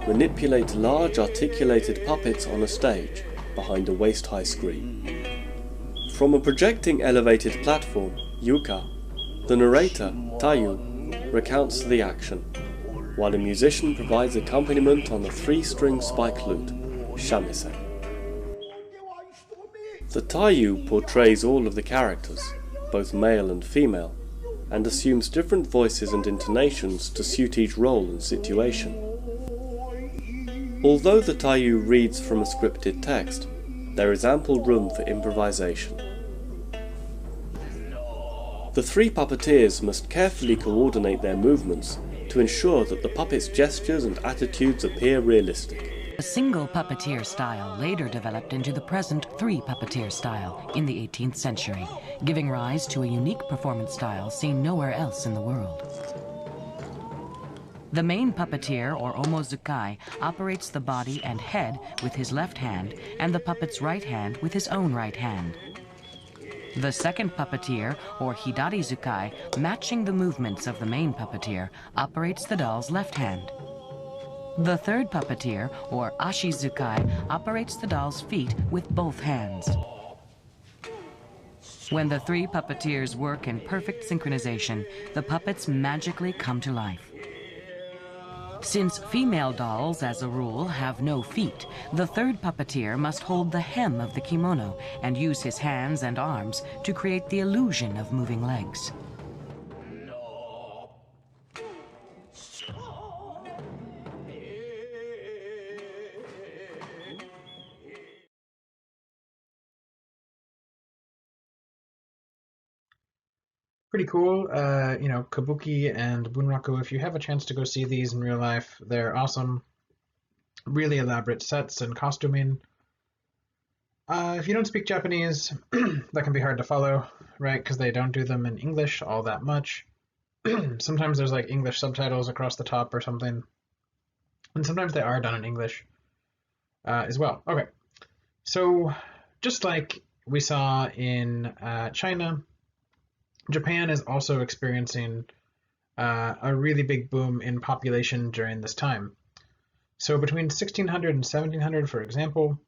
manipulate large articulated puppets on a stage behind a waist-high screen. From a projecting elevated platform, Yuka, the narrator, Tayu, recounts the action, while a musician provides accompaniment on a three-string spike lute, shamisen. The Tayu portrays all of the characters, both male and female, and assumes different voices and intonations to suit each role and situation. Although the Tayu reads from a scripted text, there is ample room for improvisation. The three puppeteers must carefully coordinate their movements to ensure that the puppet's gestures and attitudes appear realistic. A single puppeteer style later developed into the present three puppeteer style in the 18th century, giving rise to a unique performance style seen nowhere else in the world. The main puppeteer, or omozukai, operates the body and head with his left hand and the puppet's right hand with his own right hand. The second puppeteer, or hidari-zukai, matching the movements of the main puppeteer, operates the doll's left hand. The third puppeteer, or ashi-zukai, operates the doll's feet with both hands. When the three puppeteers work in perfect synchronization, the puppets magically come to life. Since female dolls, as a rule, have no feet, the third puppeteer must hold the hem of the kimono and use his hands and arms to create the illusion of moving legs. Pretty cool. Kabuki and Bunraku, if you have a chance to go see these in real life, they're awesome. Really elaborate sets and costuming. If you don't speak Japanese, that can be hard to follow, right? Because they don't do them in English all that much. Sometimes there's like English subtitles across the top or something. And sometimes they are done in English as well. Okay, so just like we saw in China, Japan is also experiencing a really big boom in population during this time. So between 1600 and 1700, for example,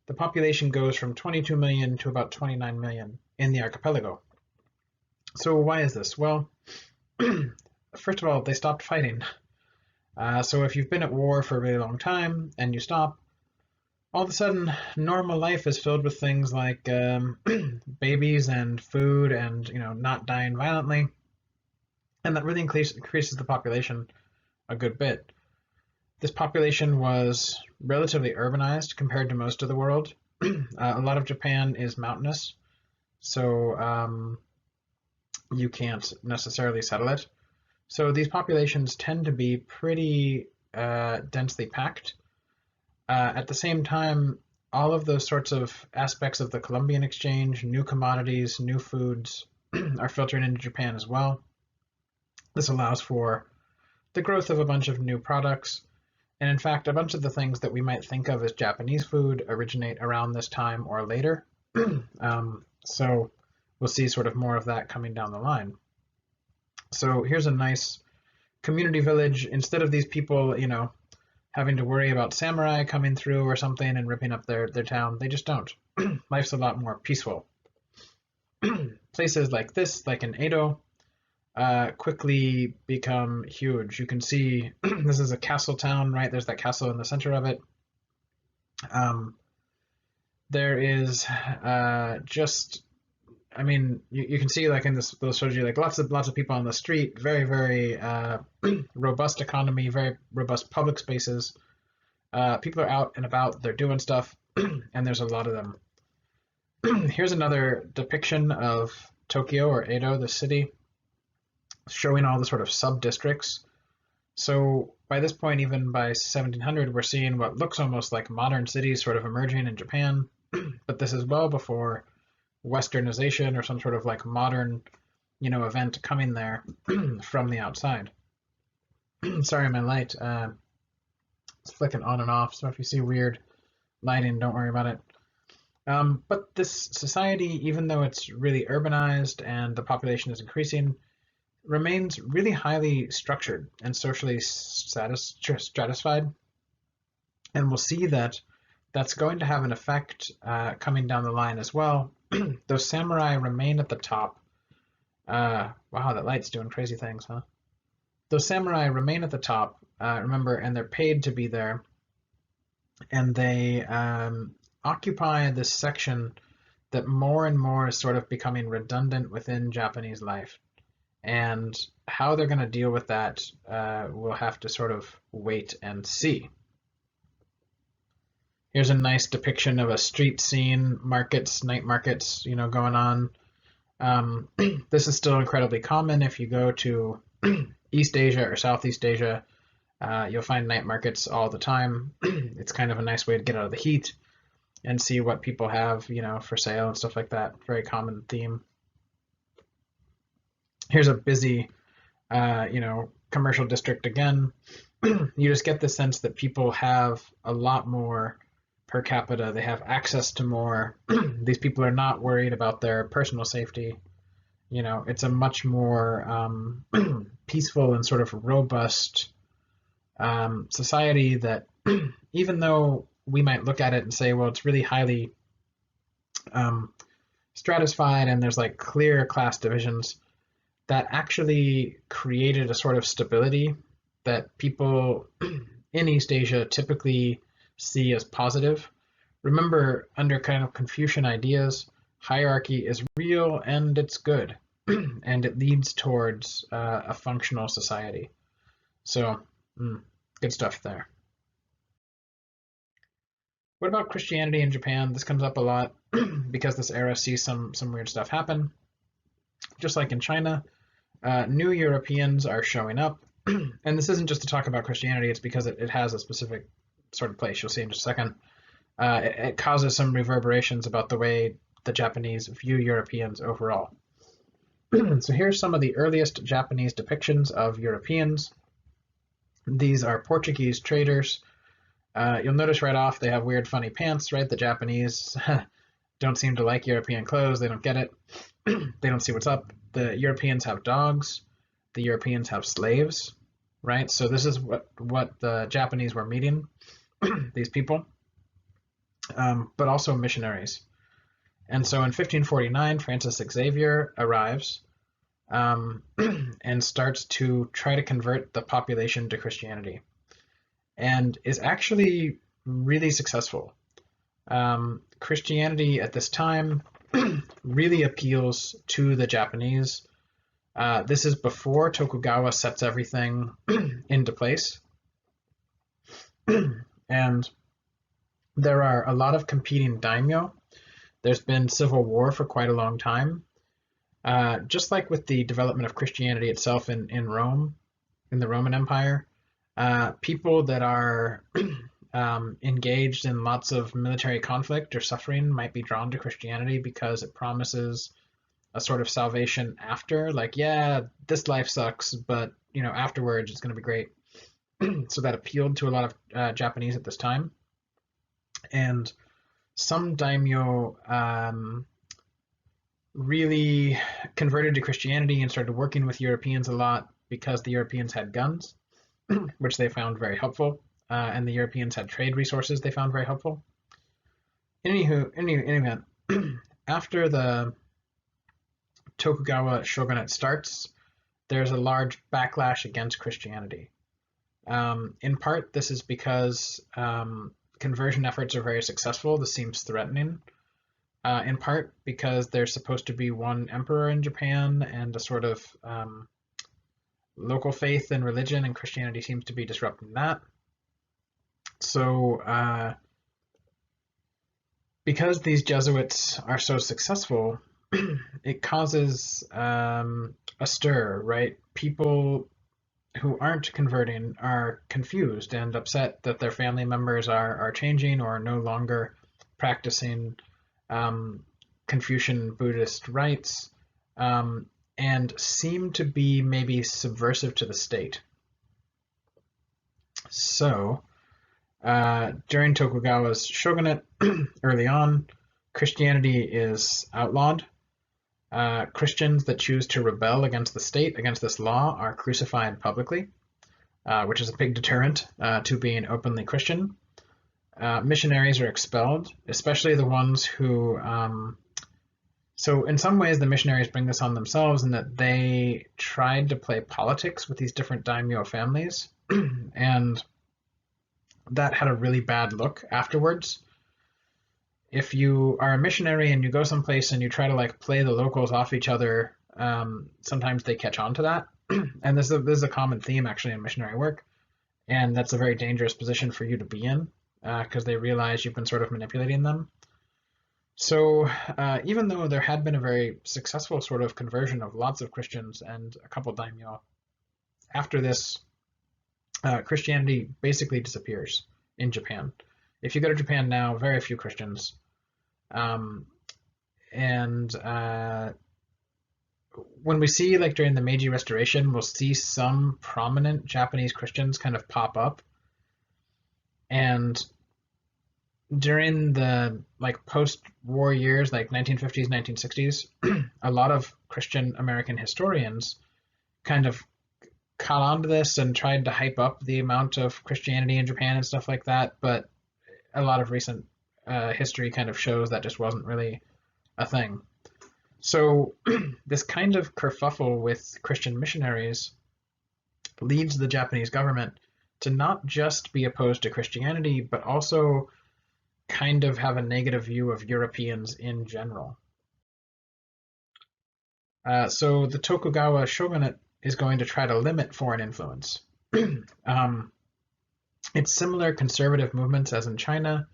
the population goes from 22 million to about 29 million in the archipelago. So why is this? Well, first of all, they stopped fighting. So if you've been at war for a really long time and you stop, all of a sudden, normal life is filled with things like babies and food and, not dying violently. And that really increases the population a good bit. This population was relatively urbanized compared to most of the world. A lot of Japan is mountainous, so you can't necessarily settle it. So these populations tend to be pretty densely packed. At the same time, all of those sorts of aspects of the Columbian exchange, new commodities, new foods, are filtering into Japan as well. This allows for the growth of a bunch of new products. And in fact, a bunch of the things that we might think of as Japanese food originate around this time or later. So we'll see sort of more of that coming down the line. So here's a nice community village. Instead of these people, having to worry about samurai coming through or something and ripping up their town, they just don't. life's a lot more peaceful. Places like this, like in Edo, quickly become huge. You can see this is a castle town, right? There's that castle in the center of it. There is just, I mean, you can see like in this shows you like lots of people on the street, very, very robust economy, very robust public spaces. People are out and about, they're doing stuff, and there's a lot of them. Here's another depiction of Tokyo or Edo, the city, showing all the sort of sub-districts. So by this point, even by 1700, we're seeing what looks almost like modern cities sort of emerging in Japan, but this is well before westernization or some sort of like modern, event coming there from the outside. Sorry, my light, it's flicking on and off, so if you see weird lighting, don't worry about it. But this society, even though it's really urbanized and the population is increasing, remains really highly structured and socially stratified. And we'll see that that's going to have an effect coming down the line as well. Those samurai remain at the top. Wow, that light's doing crazy things, huh? Those samurai remain at the top, remember, and they're paid to be there. And they occupy this section that more and more is sort of becoming redundant within Japanese life. And how they're going to deal with that, we'll have to sort of wait and see. Here's a nice depiction of a street scene, markets, night markets, going on. This is still incredibly common. If you go to East Asia or Southeast Asia, you'll find night markets all the time. It's kind of a nice way to get out of the heat and see what people have, for sale and stuff like that. Very common theme. Here's a busy, commercial district again. You just get the sense that people have a lot more per capita. They have access to more. These people are not worried about their personal safety. It's a much more peaceful and sort of robust society that even though we might look at it and say, well, it's really highly stratified and there's like clear class divisions, that actually created a sort of stability that people in East Asia typically see as positive. Remember, under kind of Confucian ideas, hierarchy is real and it's good, and it leads towards a functional society. So, good stuff there. What about Christianity in Japan? This comes up a lot because this era sees some weird stuff happen. Just like in China, new Europeans are showing up. And this isn't just to talk about Christianity, it's because it has a specific sort of place. You'll see in just a second. It causes some reverberations about the way the Japanese view Europeans overall. So here's some of the earliest Japanese depictions of Europeans. These are Portuguese traders. You'll notice right off they have weird funny pants, right? The Japanese don't seem to like European clothes. They don't get it. They don't see what's up. The Europeans have dogs. The Europeans have slaves, right? So this is what the Japanese were meeting, these people, but also missionaries. And so in 1549, Francis Xavier arrives and starts to try to convert the population to Christianity, and is actually really successful. Christianity at this time really appeals to the Japanese. This is before Tokugawa sets everything into place. And there are a lot of competing daimyo. There's been civil war for quite a long time. Just like with the development of Christianity itself in Rome, in the Roman Empire, people that are engaged in lots of military conflict or suffering might be drawn to Christianity because it promises a sort of salvation after, like, yeah, this life sucks, but afterwards it's going to be great. So that appealed to a lot of Japanese at this time. And some daimyo really converted to Christianity and started working with Europeans a lot because the Europeans had guns, which they found very helpful, and the Europeans had trade resources they found very helpful. In any event, after the Tokugawa shogunate starts, there's a large backlash against Christianity. In part, this is because conversion efforts are very successful. This seems threatening. In part because there's supposed to be one emperor in Japan and a sort of local faith and religion, and Christianity seems to be disrupting that. So because these Jesuits are so successful, it causes a stir, right? People who aren't converting are confused and upset that their family members are changing or no longer practicing Confucian Buddhist rites, and seem to be maybe subversive to the state. So, during Tokugawa's shogunate, early on, Christianity is outlawed. Christians that choose to rebel against the state, against this law, are crucified publicly, which is a big deterrent to being openly Christian. Missionaries are expelled, especially the ones who. So in some ways, the missionaries bring this on themselves in that they tried to play politics with these different daimyo families, and that had a really bad look afterwards. If you are a missionary and you go someplace and you try to like play the locals off each other, sometimes they catch on to that. And this is a common theme actually in missionary work, and that's a very dangerous position for you to be in because they realize you've been sort of manipulating them. So even though there had been a very successful sort of conversion of lots of Christians and a couple daimyo, after this, Christianity basically disappears in Japan. If you go to Japan now, very few Christians. And when we see, like during the Meiji Restoration, we'll see some prominent Japanese Christians kind of pop up. And during the like post-war years, like 1950s, 1960s, a lot of Christian American historians kind of caught on to this and tried to hype up the amount of Christianity in Japan and stuff like that. But a lot of recent history kind of shows that just wasn't really a thing. So this kind of kerfuffle with Christian missionaries leads the Japanese government to not just be opposed to Christianity, but also kind of have a negative view of Europeans in general. So the Tokugawa shogunate is going to try to limit foreign influence. It's similar conservative movements as in China.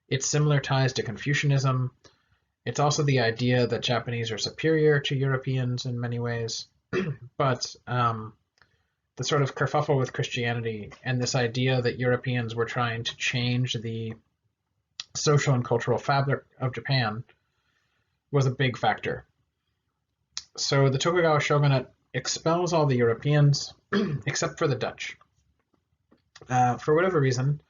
It's similar ties to Confucianism. It's also the idea that Japanese are superior to Europeans in many ways. But the sort of kerfuffle with Christianity and this idea that Europeans were trying to change the social and cultural fabric of Japan was a big factor. So the Tokugawa shogunate expels all the Europeans except for the Dutch. For whatever reason,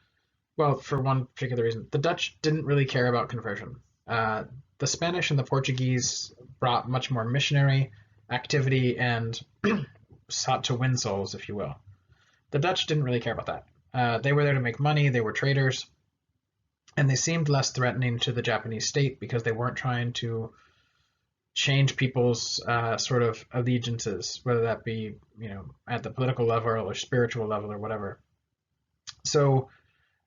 well, for one particular reason, the Dutch didn't really care about conversion. The Spanish and the Portuguese brought much more missionary activity and sought to win souls, if you will. The Dutch didn't really care about that. They were there to make money, they were traders, and they seemed less threatening to the Japanese state because they weren't trying to change people's sort of allegiances, whether that be, at the political level or spiritual level or whatever. So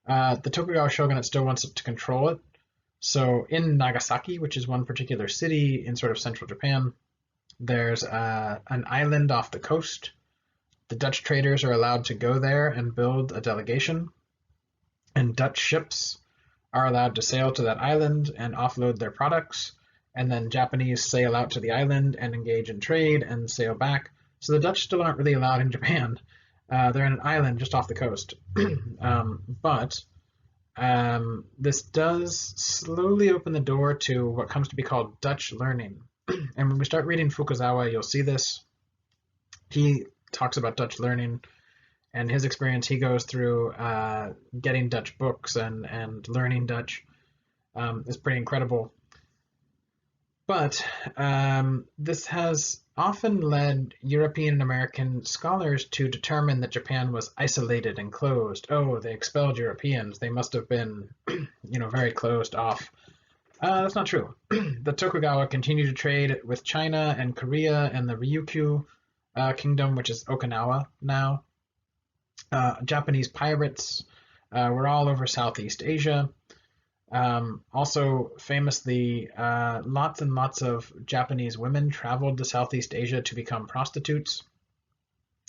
the Tokugawa shogunate still wants to control it. So in Nagasaki, which is one particular city in sort of central Japan, there's an island off the coast. The Dutch traders are allowed to go there and build a delegation, and Dutch ships are allowed to sail to that island and offload their products, and then Japanese sail out to the island and engage in trade and sail back. So the Dutch still aren't really allowed in Japan. They're in an island just off the coast. But this does slowly open the door to what comes to be called Dutch learning. And when we start reading Fukuzawa, you'll see this. He talks about Dutch learning and his experience. He goes through getting Dutch books and learning Dutch. Is pretty incredible. But this has often led European and American scholars to determine that Japan was isolated and closed. Oh, they expelled Europeans. They must have been, very closed off. That's not true. The Tokugawa continued to trade with China and Korea and the Ryukyu kingdom, which is Okinawa now. Japanese pirates were all over Southeast Asia. Also, famously, lots and lots of Japanese women traveled to Southeast Asia to become prostitutes,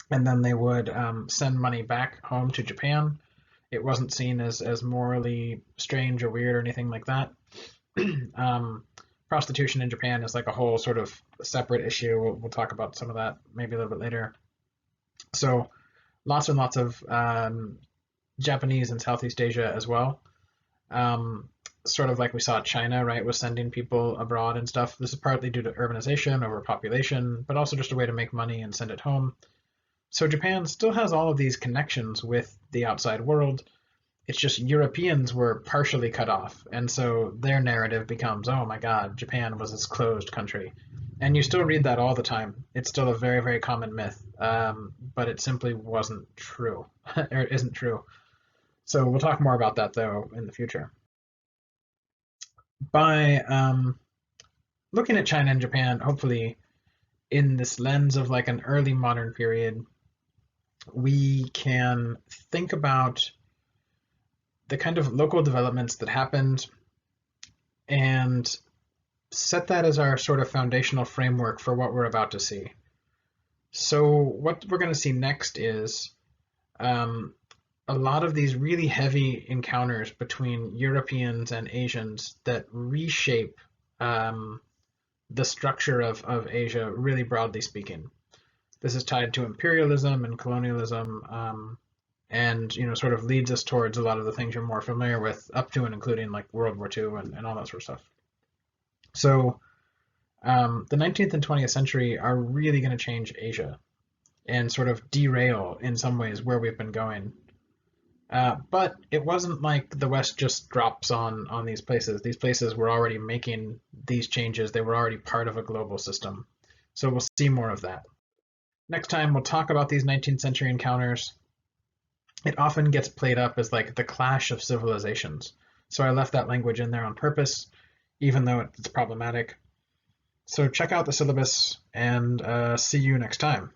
and then they would send money back home to Japan. It wasn't seen as morally strange or weird or anything like that. Prostitution in Japan is like a whole sort of separate issue. We'll talk about some of that maybe a little bit later. So lots and lots of Japanese in Southeast Asia as well. Sort of like we saw China, right, was sending people abroad and stuff. This is partly due to urbanization, overpopulation, but also just a way to make money and send it home. So Japan still has all of these connections with the outside world. It's just Europeans were partially cut off, and so their narrative becomes, oh my God, Japan was this closed country. And you still read that all the time. It's still a very, very common myth, but it simply wasn't true, or it isn't true. So we'll talk more about that, though, in the future. By looking at China and Japan, hopefully in this lens of like an early modern period, we can think about the kind of local developments that happened and set that as our sort of foundational framework for what we're about to see. So what we're going to see next is a lot of these really heavy encounters between Europeans and Asians that reshape the structure of Asia, really broadly speaking. This is tied to imperialism and colonialism, and sort of leads us towards a lot of the things you're more familiar with, up to and including like World War II and all that sort of stuff. So the 19th and 20th century are really going to change Asia and sort of derail in some ways where we've been going. But it wasn't like the West just drops on these places. These places were already making these changes. They were already part of a global system. So we'll see more of that. Next time, we'll talk about these 19th century encounters. It often gets played up as like the clash of civilizations. So I left that language in there on purpose, even though it's problematic. So check out the syllabus and see you next time.